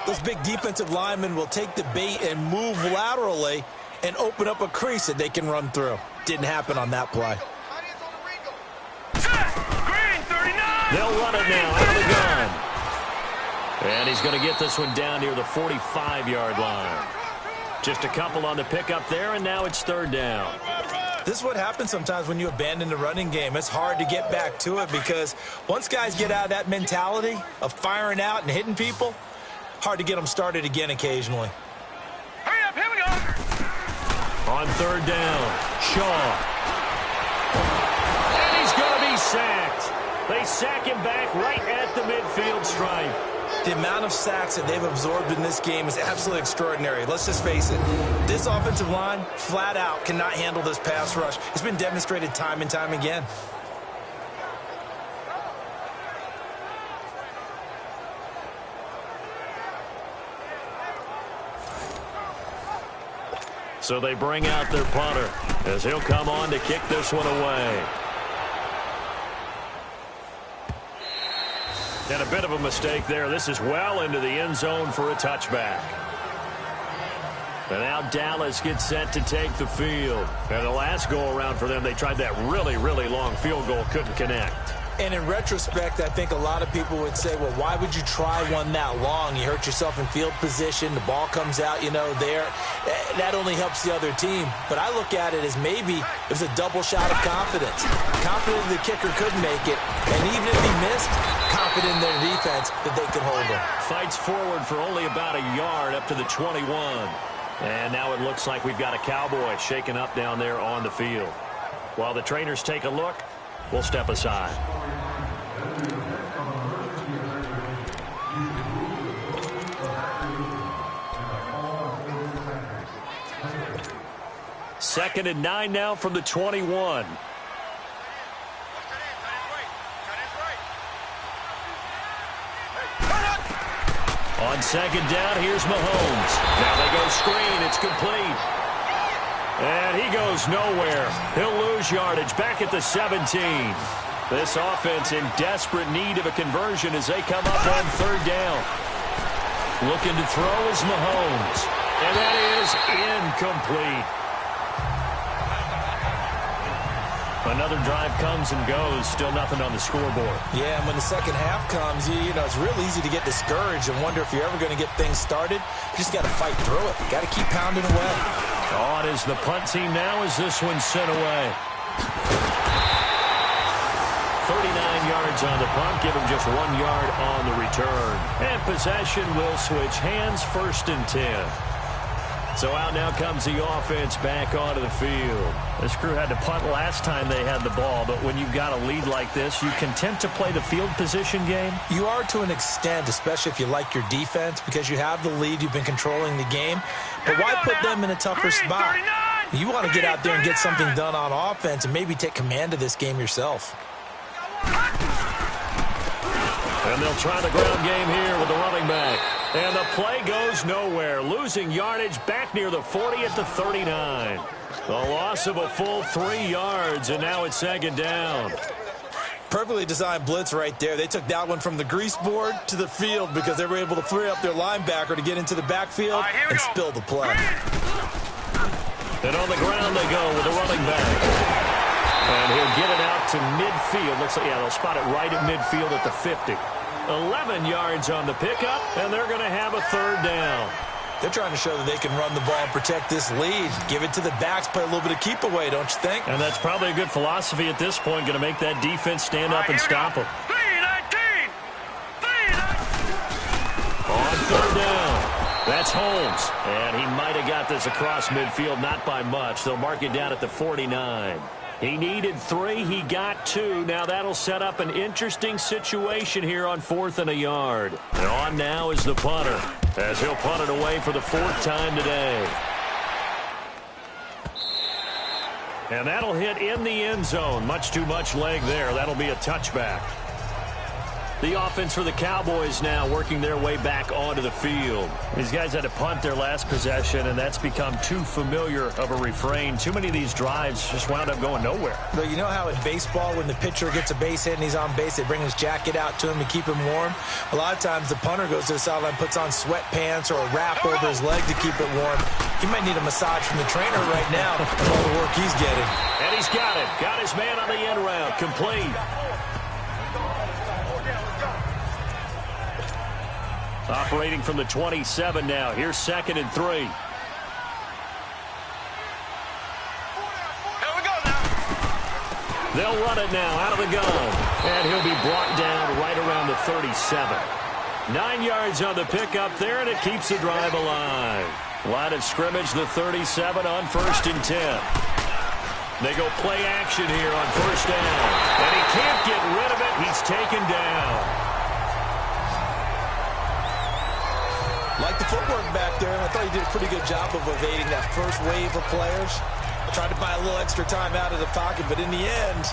those big defensive linemen will take the bait and move laterally and open up a crease that they can run through. Didn't happen on that play. They'll run it now out of the gun. And he's going to get this one down near the 45-yard line. Just a couple on the pickup there, and now it's 3rd down. This is what happens sometimes when you abandon the running game. It's hard to get back to it because once guys get out of that mentality of firing out and hitting people, hard to get them started again occasionally. Hurry up, here we go. On 3rd down, Shaw. And he's going to be sacked. They sack him back right at the midfield stripe. The amount of sacks that they've absorbed in this game is absolutely extraordinary. Let's just face it. This offensive line, flat out, cannot handle this pass rush. It's been demonstrated time and time again. So they bring out their punter as he'll come on to kick this one away. And a bit of a mistake there. This is well into the end zone for a touchback. And now Dallas gets set to take the field. And the last go-around for them, they tried that really, really long field goal, couldn't connect. And in retrospect, I think a lot of people would say, well, why would you try one that long? You hurt yourself in field position. The ball comes out, there. That only helps the other team. But I look at it as maybe it was a double shot of confidence. Confident the kicker could make it. And even if he missed, confident in their defense that they could hold him. Fights forward for only about a yard up to the 21. And now it looks like we've got a Cowboy shaken up down there on the field. While the trainers take a look, we'll step aside. Second and 9 now from the 21. On second down, here's Mahomes. Now they go screen. It's complete. And he goes nowhere. He'll lose yardage back at the 17. This offense in desperate need of a conversion as they come up on third down. Looking to throw is Mahomes. And that is incomplete. Another drive comes and goes. Still nothing on the scoreboard. Yeah, and when the second half comes, it's real easy to get discouraged and wonder if you're ever going to get things started. You just got to fight through it. Got to keep pounding away. On is the punt team now as this one's sent away. 39 yards on the punt. Give him just 1 yard on the return. And possession will switch hands, 1st and 10. So out now comes the offense back onto the field. This crew had to punt last time they had the ball, but when you've got a lead like this, you content to play the field position game? You are to an extent, especially if you like your defense, because you have the lead, you've been controlling the game. But why put them in a tougher spot? You want to get out there and get something done on offense and maybe take command of this game yourself. And they'll try the ground game here with the running back. And the play goes nowhere. Losing yardage back near the 40 at the 39. The loss of a full 3 yards, and now it's second down. Perfectly designed blitz right there. They took that one from the grease board to the field because they were able to free up their linebacker to get into the backfield and spill the play. And on the ground they go with the running back. And he'll get it out to midfield. Looks like, they'll spot it right at midfield at the 50. 11 yards on the pickup, and they're going to have a third down. They're trying to show that they can run the ball and protect this lead. Give it to the backs, play a little bit of keep away, don't you think? And that's probably a good philosophy at this point, going to make that defense stand up and stop them. 3-19! On third down, that's Holmes. And he might have got this across midfield, not by much. They'll mark it down at the 49. He needed 3. He got 2. Now that'll set up an interesting situation here on 4th and a yard. And on now is the punter, as he'll punt it away for the 4th time today. And that'll hit in the end zone. Much too much leg there. That'll be a touchback. The offense for the Cowboys now working their way back onto the field. These guys had to punt their last possession, and that's become too familiar of a refrain. Too many of these drives just wound up going nowhere. But you know how in baseball, when the pitcher gets a base hit and he's on base, they bring his jacket out to him to keep him warm? A lot of times the punter goes to the sideline, puts on sweatpants or a wrap over his leg to keep it warm. He might need a massage from the trainer right now for all the work he's getting. And he's got it. Got his man on the end route. Complete. Operating from the 27 now. Here's 2nd and 3. Here we go now. They'll run it now out of the gun. And he'll be brought down right around the 37. 9 yards on the pickup there, and it keeps the drive alive. Line of scrimmage, the 37 on 1st and 10. They go play action here on 1st down. And he can't get rid of it. He's taken down. Like the footwork back there, I thought he did a pretty good job of evading that first wave of players. Tried to buy a little extra time out of the pocket, but in the end,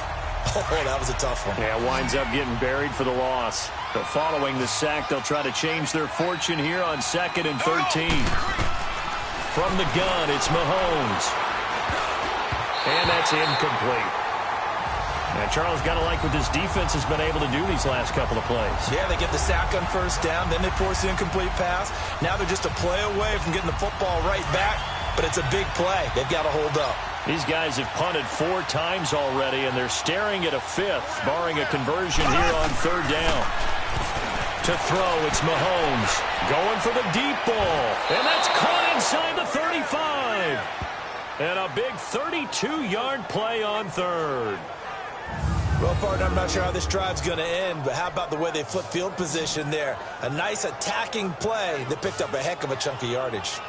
that was a tough one. Yeah, winds up getting buried for the loss. But following the sack, they'll try to change their fortune here on 2nd and 13. From the gun, it's Mahomes. And that's incomplete. And Charles, got to like what this defense has been able to do these last couple of plays. Yeah, they get the sack on first down, then they force the incomplete pass. Now they're just a play away from getting the football right back, but it's a big play. They've got to hold up. These guys have punted 4 times already, and they're staring at a 5th, barring a conversion here on 3rd down. To throw, it's Mahomes. Going for the deep ball. And that's caught inside the 35. And a big 32-yard play on 3rd. Well, partner, I'm not sure how this drive's going to end, but how about the way they flip field position there? A nice attacking play that picked up a heck of a chunk of yardage.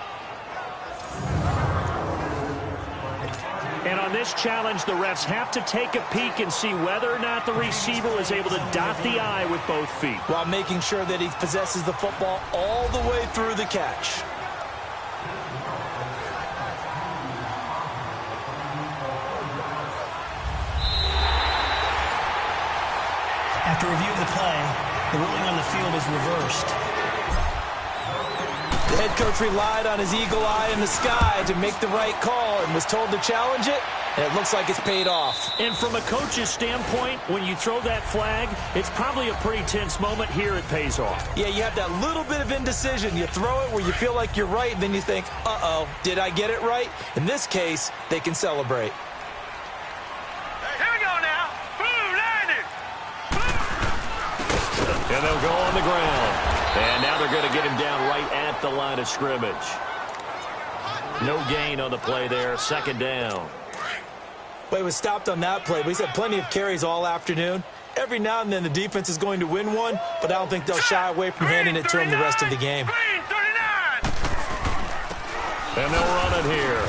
And on this challenge, the refs have to take a peek and see whether or not the receiver is able to dot the I with both feet, while making sure that he possesses the football all the way through the catch. After review of the play, the ruling on the field is reversed. The head coach relied on his eagle eye in the sky to make the right call and was told to challenge it, and it looks like it's paid off. And from a coach's standpoint, when you throw that flag, it's probably a pretty tense moment. Here it pays off. Yeah, you have that little bit of indecision. You throw it where you feel like you're right, and then you think, uh-oh, did I get it right? In this case, they can celebrate. Here we go now. Boom, landed. And they'll go on the ground. And now they're going to get him down right at the line of scrimmage. No gain on the play there. 2nd down. Well, he was stopped on that play, but he's had plenty of carries all afternoon. Every now and then the defense is going to win one, but I don't think they'll shy away from handing it to him the rest of the game. Green 39. And they'll run it here.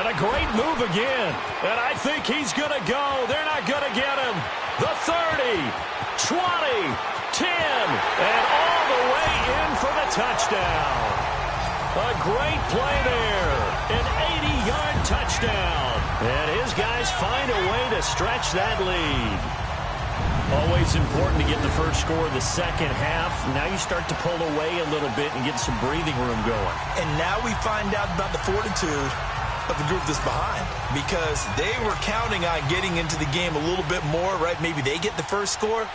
And a great move again. And I think he's going to go. They're not going to get him. The 30, 20, 10, and all the way in for the touchdown. A great play there. An 80-yard touchdown. And his guys find a way to stretch that lead. Always important to get the first score of the second half. Now you start to pull away a little bit and get some breathing room going. And now we find out about the fortitude of the group that's behind, because they were counting on getting into the game a little bit more, right? Maybe they get the first score.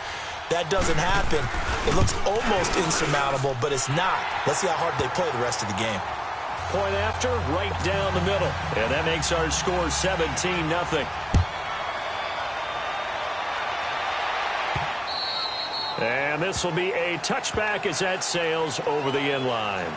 That doesn't happen. It looks almost insurmountable, but it's not. Let's see how hard they play the rest of the game. Point after, right down the middle. And that makes our score 17-0. And this will be a touchback as that sails over the end line.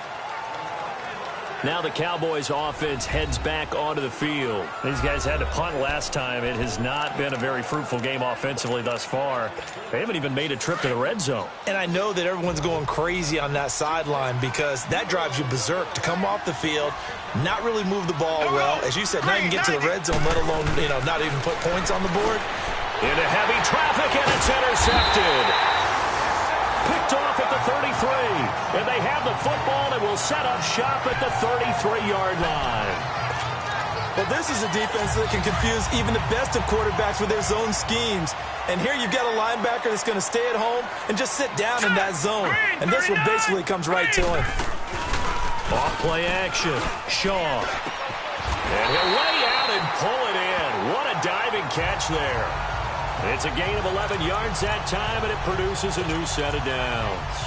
Now the Cowboys offense heads back onto the field. These guys had to punt last time. It has not been a very fruitful game offensively thus far. They haven't even made a trip to the red zone. And I know that everyone's going crazy on that sideline, because that drives you berserk to come off the field, not really move the ball well. As you said, not even get to the red zone, let alone, not even put points on the board. Into heavy traffic, and it's intercepted. Picked off at the 33, and they have the football and will set up shop at the 33-yard line. Well, this is a defense that can confuse even the best of quarterbacks with their zone schemes. And here you've got a linebacker that's going to stay at home and just sit down in that zone. And this one basically comes right to him. Off play action. Shaw. And he'll lay out and pull it in. What a diving catch there. It's a gain of 11 yards that time, and it produces a new set of downs.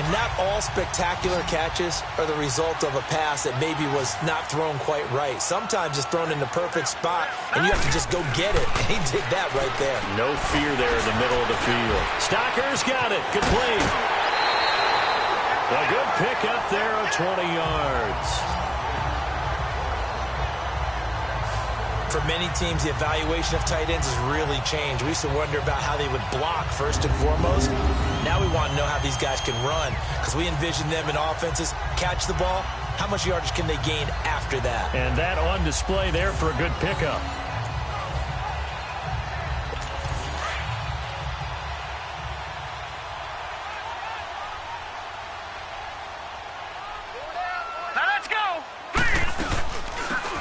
And not all spectacular catches are the result of a pass that maybe was not thrown quite right. Sometimes it's thrown in the perfect spot, and you have to just go get it. And he did that right there. No fear there in the middle of the field. Stocker's got it. Complete. A good pick up there of 20 yards. For many teams, the evaluation of tight ends has really changed. We used to wonder about how they would block first and foremost. Now we want to know how these guys can run, because we envision them in offenses catch the ball. How much yardage can they gain after that? And that on display there for a good pickup.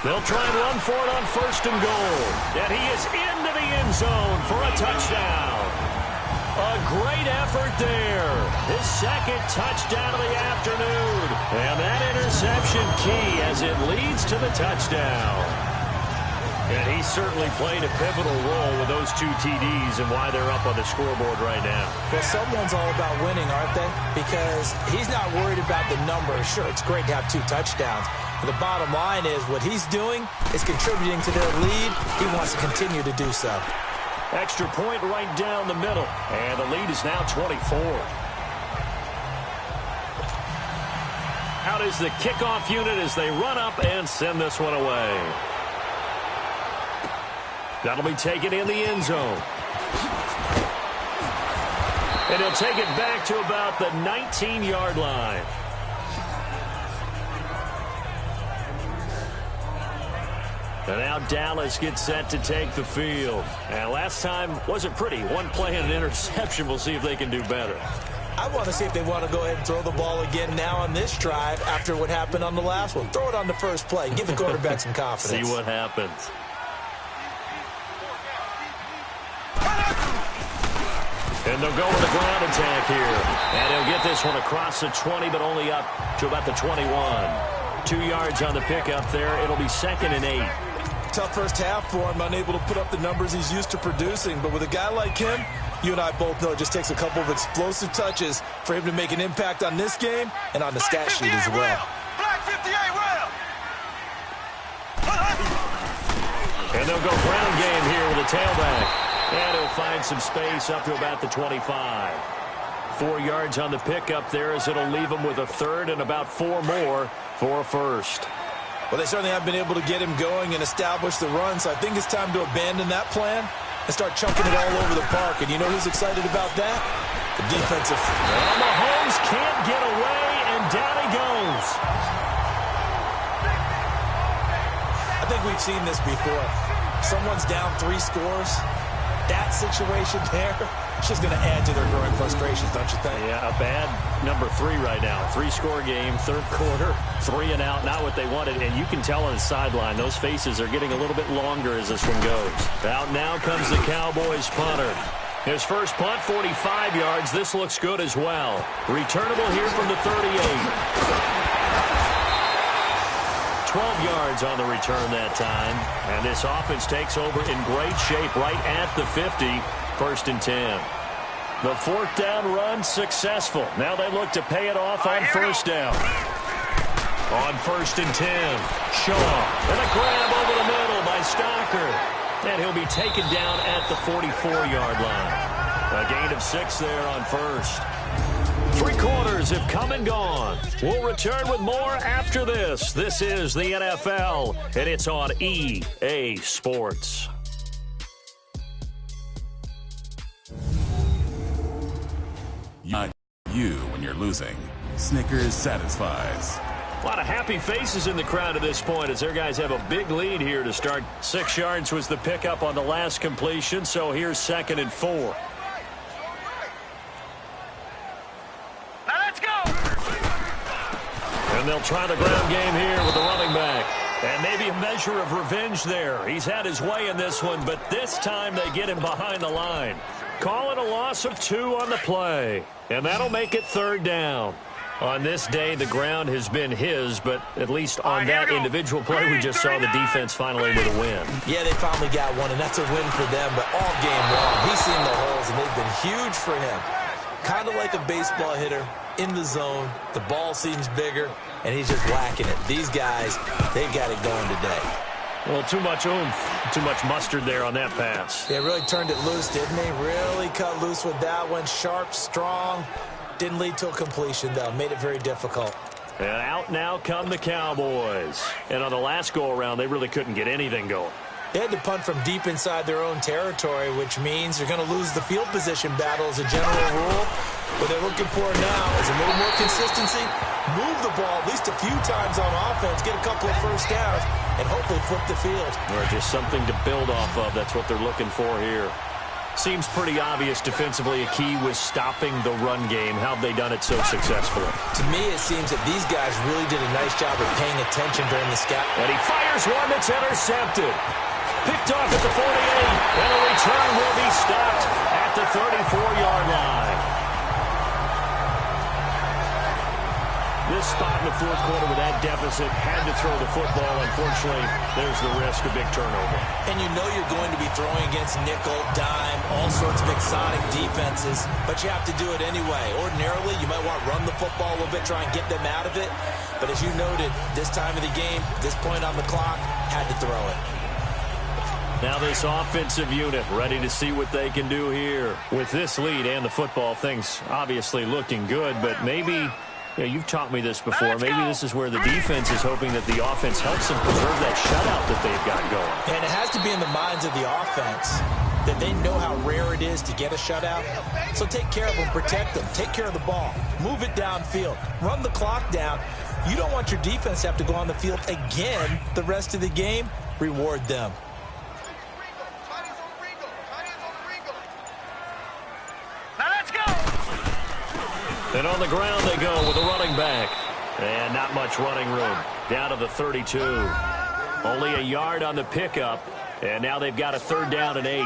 They'll try and run for it on 1st and goal. And he is into the end zone for a touchdown. A great effort there. His second touchdown of the afternoon. And that interception key as it leads to the touchdown. And he certainly played a pivotal role with those 2 TDs and why they're up on the scoreboard right now. Well, someone's all about winning, aren't they? Because he's not worried about the numbers. Sure, it's great to have 2 touchdowns. But the bottom line is what he's doing is contributing to their lead. He wants to continue to do so. Extra point right down the middle. And the lead is now 24. Out is the kickoff unit as they run up and send this one away. That'll be taken in the end zone. And he'll take it back to about the 19-yard line. And now Dallas gets set to take the field. And last time wasn't pretty. One play and an interception. We'll see if they can do better. I want to see if they want to go ahead and throw the ball again now on this drive after what happened on the last one. Throw it on the first play. Give the quarterback some confidence. See what happens. And they'll go with a ground attack here. And he'll get this one across the 20, but only up to about the 21. 2 yards on the pickup there. It'll be 2nd and 8. Tough first half for him, unable to put up the numbers he's used to producing. But with a guy like him, you and I both know it just takes a couple of explosive touches for him to make an impact on this game and on the stat sheet as well. Black 58 rail. And they'll go ground game here with a tailback. And he'll find some space up to about the 25. 4 yards on the pickup there as it'll leave him with a 3rd and about 4 more for a first. Well, they certainly have been able to get him going and establish the run, so I think it's time to abandon that plan and start chunking it all over the park. And you know who's excited about that? The defensive. Well, Mahomes can't get away, and down he goes. I think we've seen this before. Someone's down 3 scores. That situation there, it's just going to add to their growing frustrations, don't you think? Yeah, a bad number 3 right now. 3-score game, 3rd quarter, 3 and out, not what they wanted. And you can tell on the sideline, those faces are getting a little bit longer as this one goes. Out now comes the Cowboys punter. His first punt, 45 yards. This looks good as well. Returnable here from the 38. 12 yards on the return that time. And this offense takes over in great shape right at the 50. 1st and 10. The 4th down run successful. Now they look to pay it off on 1st down. On 1st and 10. Shaw. And a grab over the middle by Stocker. And he'll be taken down at the 44-yard line. A gain of 6 there on 1st. 3 quarters have come and gone. We'll return with more after this. This is the NFL, and it's on EA Sports. Not you when you're losing. Snickers satisfies. A lot of happy faces in the crowd at this point as their guys have a big lead here to start. 6 yards was the pickup on the last completion, so here's 2nd and 4. And they'll try the ground game here with the running back. And maybe a measure of revenge there. He's had his way in this one, but this time they get him behind the line. Call it a loss of 2 on the play. And that'll make it 3rd down. On this day, the ground has been his, but at least on that individual play, we just saw the defense finally with a win. Yeah, they finally got one, and that's a win for them, but all game long, he's seen the holes, and they've been huge for him. Kind of like a baseball hitter in the zone. The ball seems bigger, and he's just whacking it. These guys, they've got it going today. Well, too much oomph, too much mustard there on that pass. Yeah, really turned it loose, didn't he? Really cut loose with that one. Sharp, strong. Didn't lead to a completion, though. Made it very difficult. And out now come the Cowboys. And on the last go-around, they really couldn't get anything going. They had to punt from deep inside their own territory, which means they're going to lose the field position battle as a general rule. What they're looking for now is a little more consistency, move the ball at least a few times on offense, get a couple of first downs, and hopefully flip the field. Or just something to build off of. That's what they're looking for here. Seems pretty obvious defensively a key was stopping the run game. How have they done it so successfully? To me, it seems that these guys really did a nice job of paying attention during the scout. And he fires one that's intercepted. Picked off at the 48. And the return will be stopped at the 34-yard line. This spot in the fourth quarter with that deficit, had to throw the football. Unfortunately, there's the risk of big turnover. And you know you're going to be throwing against nickel, dime, all sorts of exotic defenses, but you have to do it anyway. Ordinarily, you might want to run the football a little bit, try and get them out of it. But as you noted, this time of the game, this point on the clock, had to throw it. Now this offensive unit ready to see what they can do here. With this lead and the football, things obviously looking good, but maybe... you've taught me this before. Maybe this is where the defense is hoping that the offense helps them preserve that shutout that they've got going. And it has to be in the minds of the offense that they know how rare it is to get a shutout. So take care of them, protect them, take care of the ball, move it downfield, run the clock down. You don't want your defense to have to go on the field again the rest of the game. Reward them. And on the ground they go with a running back. And not much running room. Down to the 32. Only a yard on the pickup. And now they've got a 3rd down and 8.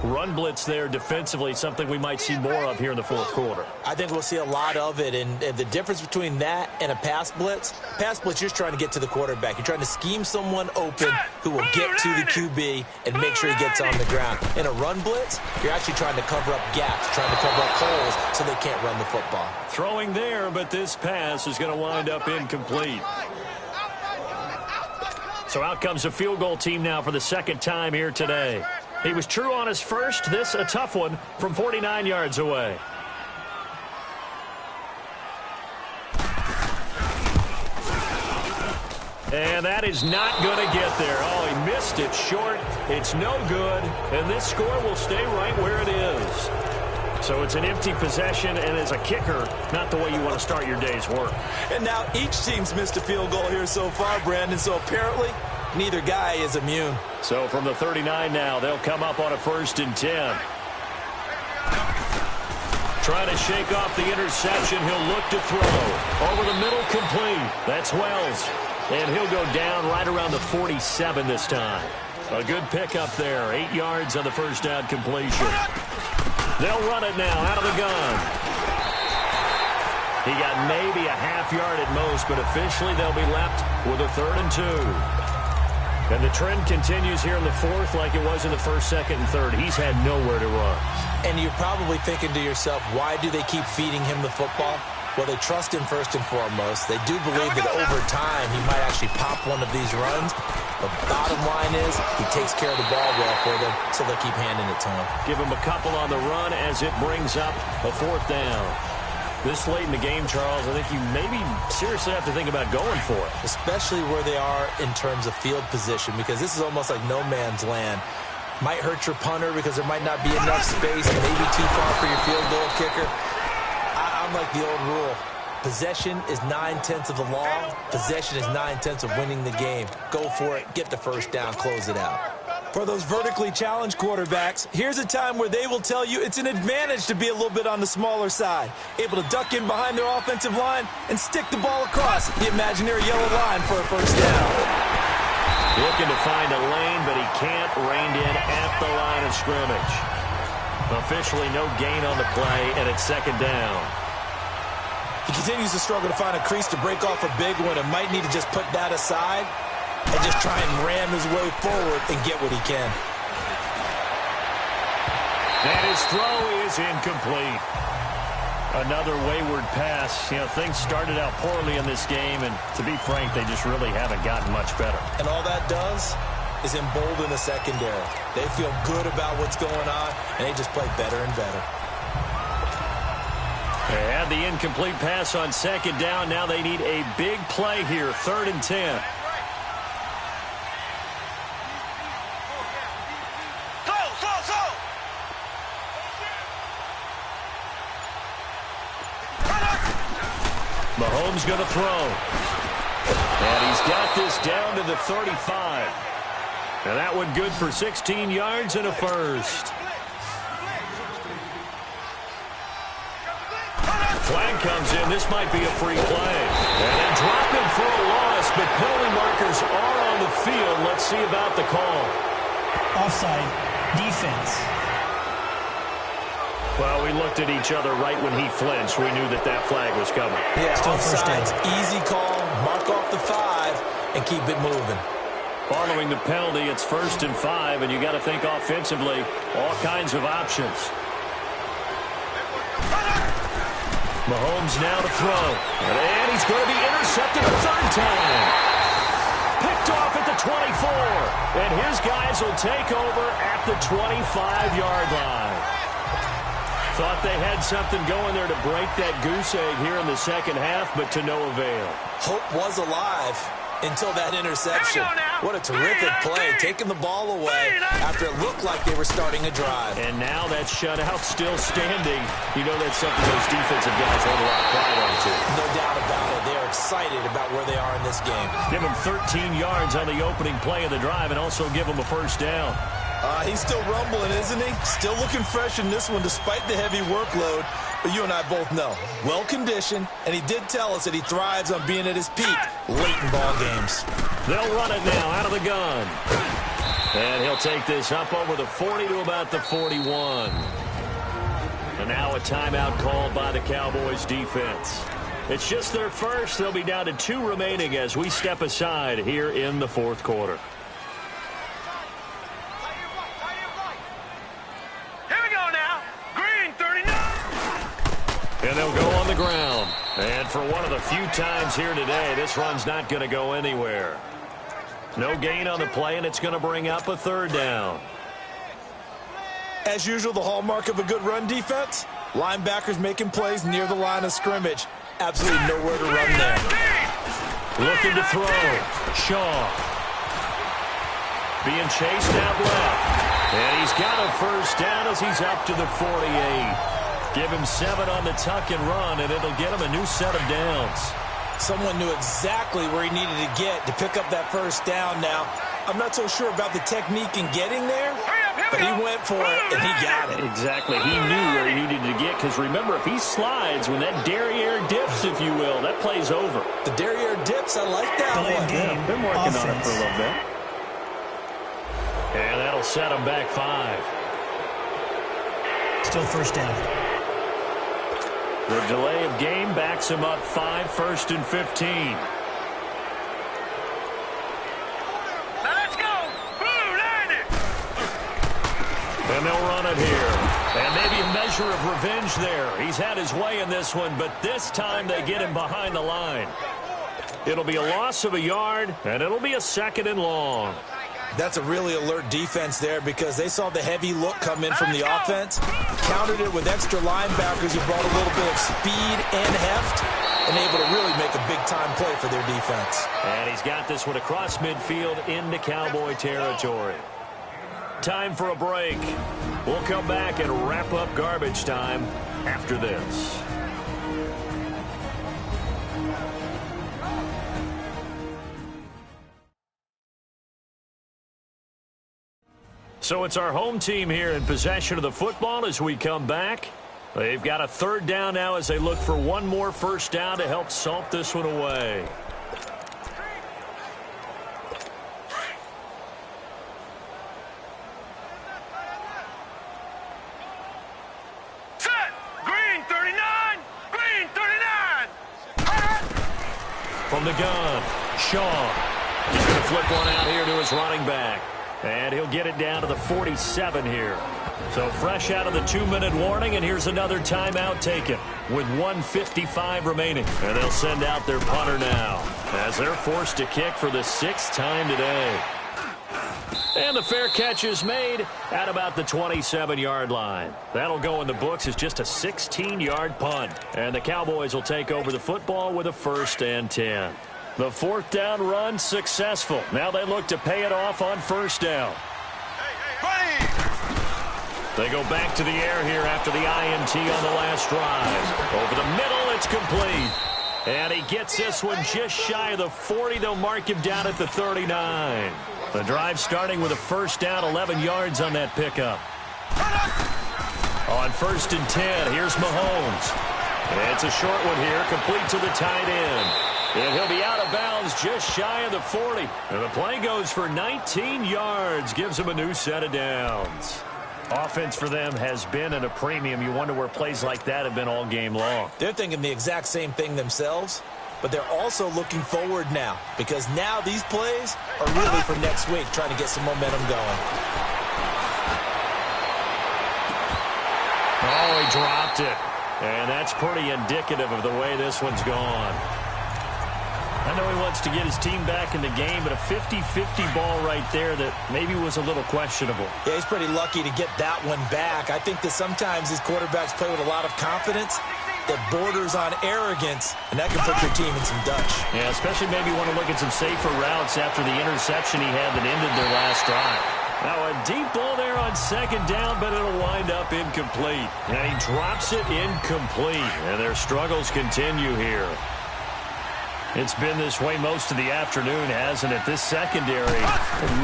Run blitz there defensively, something we might see more of here in the fourth quarter. I think we'll see a lot of it. And the difference between that and a pass blitz, you're just trying to get to the quarterback. You're trying to scheme someone open who will get to the QB and make sure he gets on the ground. In a run blitz, you're actually trying to cover up gaps, trying to cover up holes so they can't run the football. Throwing there, but this pass is going to wind up incomplete. So out comes a field goal team now for the second time here today. He was true on his first. This a tough one from 49 yards away. And that is not going to get there. Oh, he missed it short. It's no good. And this score will stay right where it is. So it's an empty possession, and as a kicker, not the way you want to start your day's work. And now each team's missed a field goal here so far, Brandon. So apparently, neither guy is immune. So from the 39 now, they'll come up on a 1st and 10. Trying to shake off the interception. He'll look to throw. Over the middle, complete. That's Wells. And he'll go down right around the 47 this time. A good pickup there. 8 yards on the first down completion. They'll run it now out of the gun. He got maybe a half yard at most, but officially they'll be left with a 3rd and 2. And the trend continues here in the fourth like it was in the first, second, and third. He's had nowhere to run. And you're probably thinking to yourself, why do they keep feeding him the football? Well, they trust him first and foremost. They do believe that over time he might actually pop one of these runs. The bottom line is he takes care of the ball well for them, so they'll keep handing it to him. Give him a couple on the run as it brings up a 4th down. This late in the game, Charles, I think you maybe seriously have to think about going for it. Especially where they are in terms of field position, because this is almost like no man's land. Might hurt your punter because there might not be enough space, maybe too far for your field goal kicker. I'm like the old rule. Possession is 9/10 of the law. Possession is 9/10 of winning the game. Go for it. Get the first down. Close it out. For those vertically challenged quarterbacks, here's a time where they will tell you it's an advantage to be a little bit on the smaller side. Able to duck in behind their offensive line and stick the ball across the imaginary yellow line for a first down. Looking to find a lane, but he can't rein in at the line of scrimmage. Officially no gain on the play, and it's 2nd down. He continues to struggle to find a crease to break off a big one and might need to just put that aside and just try and ram his way forward and get what he can. And his throw is incomplete. Another wayward pass. Things started out poorly in this game, and to be frank, they just really haven't gotten much better. And all that does is embolden the secondary. They feel good about what's going on, and they just play better and better. They had the incomplete pass on 2nd down. Now they need a big play here, 3rd and 10. Mahomes going to throw. And he's got this down to the 35. And that one good for 16 yards and a first. Flag comes in. This might be a free play. And they drop him for a loss, but penalty markers are on the field. Let's see about the call. Offside. Defense. Well, we looked at each other right when he flinched. We knew that that flag was coming. Yeah, Still first down. Easy call, mark off the 5, and keep it moving. Following the penalty, it's 1st and 5, and you got to think offensively, all kinds of options. Mahomes now to throw. And he's going to be intercepted a third time. Picked off at the 24. And his guys will take over at the 25-yard line. Thought they had something going there to break that goose egg here in the second half, but to no avail. Hope was alive until that interception. What a terrific play, taking the ball away after it looked like they were starting a drive. And now that shutout still standing. You know that's something those defensive guys hold a lot of pride on, too. No doubt about it. They're excited about where they are in this game. Give them 13 yards on the opening play of the drive and also give them a first down. He's still rumbling, isn't he? Still looking fresh in this one despite the heavy workload. But you and I both know, well-conditioned, and he did tell us that he thrives on being at his peak late in ball games. They'll run it now out of the gun. And he'll take this up over the 40 to about the 41. And now a timeout called by the Cowboys defense. It's just their first. They'll be down to 2 remaining as we step aside here in the fourth quarter. And they'll go on the ground. And for one of the few times here today, this run's not going to go anywhere. No gain on the play, and it's going to bring up a third down. As usual, the hallmark of a good run defense, linebackers making plays near the line of scrimmage. Absolutely nowhere to run there. Looking to throw. Shaw. Being chased out left. And he's got a first down as he's up to the 48. Give him 7 on the tuck and run, and it'll get him a new set of downs. Someone knew exactly where he needed to get to pick up that first down now. I'm not so sure about the technique in getting there, but he went for it, and he got it. Exactly. He knew where he needed to get, because remember, if he slides, when that derriere dips, if you will, that play's over. The derriere dips, I like that Delay one. game. Yeah, been working Offense. on it for a little bit. And that'll set him back 5. Still first down. The delay of game backs him up 5, 1st and 15. Now let's go. Blue, land it. And they'll run it here. And maybe a measure of revenge there. He's had his way in this one, but this time they get him behind the line. It'll be a loss of a yard, and it'll be a 2nd and long. That's a really alert defense there because they saw the heavy look come in from the offense, countered it with extra linebackers who brought a little bit of speed and heft, and able to really make a big-time play for their defense. And he's got this one across midfield into Cowboy territory. Time for a break. We'll come back and wrap up garbage time after this. So it's our home team here in possession of the football as we come back. They've got a third down now as they look for one more first down to help salt this one away. Set. Green 39. Green 39. From the gun, Shaw. He's going to flip one out here to his running back. And he'll get it down to the 47 here. So fresh out of the 2-minute warning, and here's another timeout taken with 1:55 remaining. And they'll send out their punter now as they're forced to kick for the 6th time today. And the fair catch is made at about the 27-yard line. That'll go in the books as just a 16-yard punt. And the Cowboys will take over the football with a 1st and 10. The 4th down run successful. Now they look to pay it off on 1st down. They go back to the air here after the INT on the last drive. Over the middle, it's complete. And he gets this one just shy of the 40. They'll mark him down at the 39. The drive starting with a 1st down, 11 yards on that pickup. On 1st and 10, here's Mahomes. It's a short one here, complete to the tight end. And he'll be out of bounds just shy of the 40. And the play goes for 19 yards. Gives him a new set of downs. Offense for them has been at a premium. You wonder where plays like that have been all game long. They're thinking the exact same thing themselves, but they're also looking forward now because now these plays are really for next week, trying to get some momentum going. Oh, he dropped it. And that's pretty indicative of the way this one's gone. I know he wants to get his team back in the game, but a 50-50 ball right there that maybe was a little questionable. Yeah, he's pretty lucky to get that one back. I think that sometimes these quarterbacks play with a lot of confidence that borders on arrogance, and that can put your team in some Dutch. Yeah, especially maybe want to look at some safer routes after the interception he had that ended their last drive. Now a deep ball there on second down, but it'll wind up incomplete. And he drops it incomplete, and their struggles continue here. It's been this way most of the afternoon, hasn't it? This secondary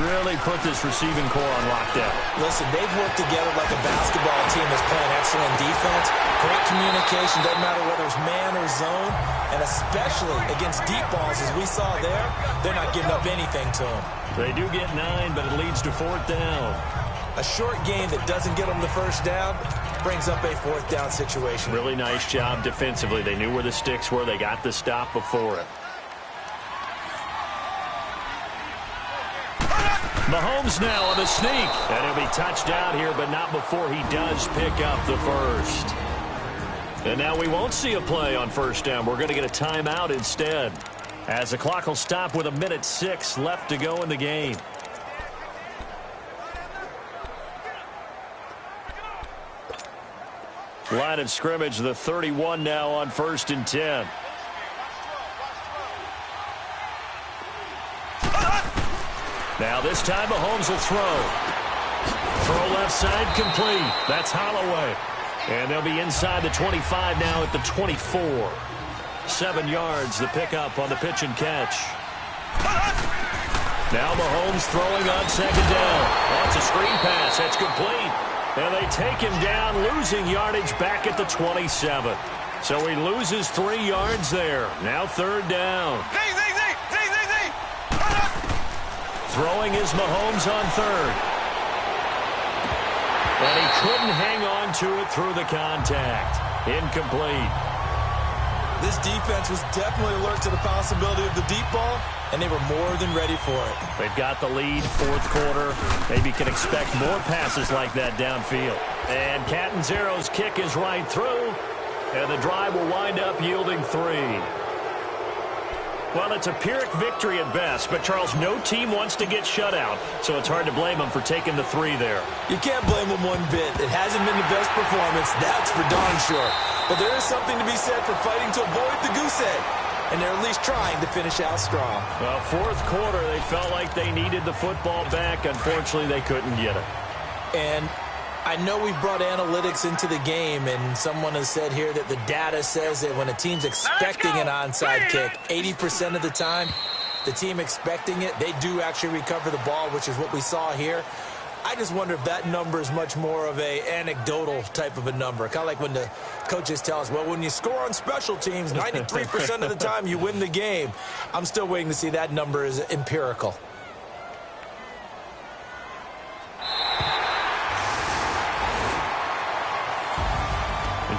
really put this receiving core on lockdown. Listen, they've worked together like a basketball team that's playing excellent defense. Great communication, doesn't matter whether it's man or zone. And especially against deep balls, as we saw there, they're not giving up anything to them. They do get 9, but it leads to 4th down. A short game that doesn't get them the first down brings up a 4th down situation. Really nice job defensively. They knew where the sticks were. They got the stop before it. Mahomes now on the sneak. And he'll be touched out here, but not before he does pick up the first. And now we won't see a play on first down. We're going to get a timeout instead, as the clock will stop with 1:06 left to go in the game. Line of scrimmage, the 31 now on 1st and 10. Now this time Mahomes will throw. Throw left side complete. That's Holloway. And they'll be inside the 25 now at the 24. 7 yards, the pickup on the pitch and catch. Now Mahomes throwing on second down. Oh, it's a screen pass. That's complete. And they take him down, losing yardage back at the 27. So he loses 3 yards there. Now 3rd down. Throwing is Mahomes on 3rd. And he couldn't hang on to it through the contact. Incomplete. This defense was definitely alert to the possibility of the deep ball, and they were more than ready for it. They've got the lead, 4th quarter. Maybe can expect more passes like that downfield. And Catanzaro's kick is right through, and the drive will wind up yielding 3. Well, it's a Pyrrhic victory at best, but, Charles, no team wants to get shut out, so it's hard to blame them for taking the 3 there. You can't blame them one bit. It hasn't been the best performance, that's for darn sure. But there is something to be said for fighting to avoid the goose egg, and they're at least trying to finish out strong. Well, 4th quarter, they felt like they needed the football back. Unfortunately, they couldn't get it. And I know we've brought analytics into the game, and someone has said here that the data says that when a team's expecting an onside kick, 80% of the time, the team expecting it, they do actually recover the ball, which is what we saw here. I just wonder if that number is much more of a anecdotal type of a number. Kind of like when the coaches tell us, well, when you score on special teams, 93% of the time you win the game. I'm still waiting to see that number is empirical.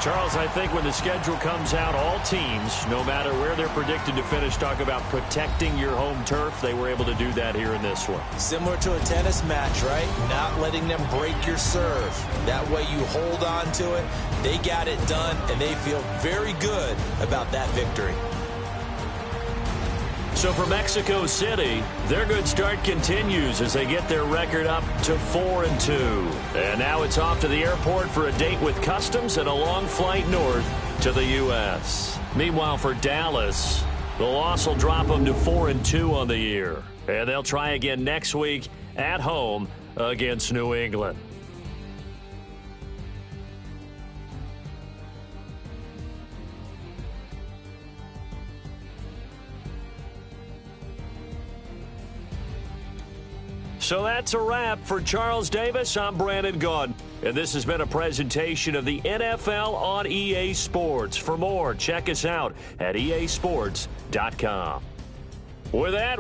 Charles, I think when the schedule comes out, all teams, no matter where they're predicted to finish, talk about protecting your home turf. They were able to do that here in this one. Similar to a tennis match, right? Not letting them break your serve. That way you hold on to it. They got it done, and they feel very good about that victory. So for Mexico City, their good start continues as they get their record up to 4-2. And now it's off to the airport for a date with Customs and a long flight north to the U.S. Meanwhile, for Dallas, the loss will drop them to 4-2 on the year. And they'll try again next week at home against New England. So that's a wrap. For Charles Davis, I'm Brandon Gunn. And this has been a presentation of the NFL on EA Sports. For more, check us out at easports.com. With that...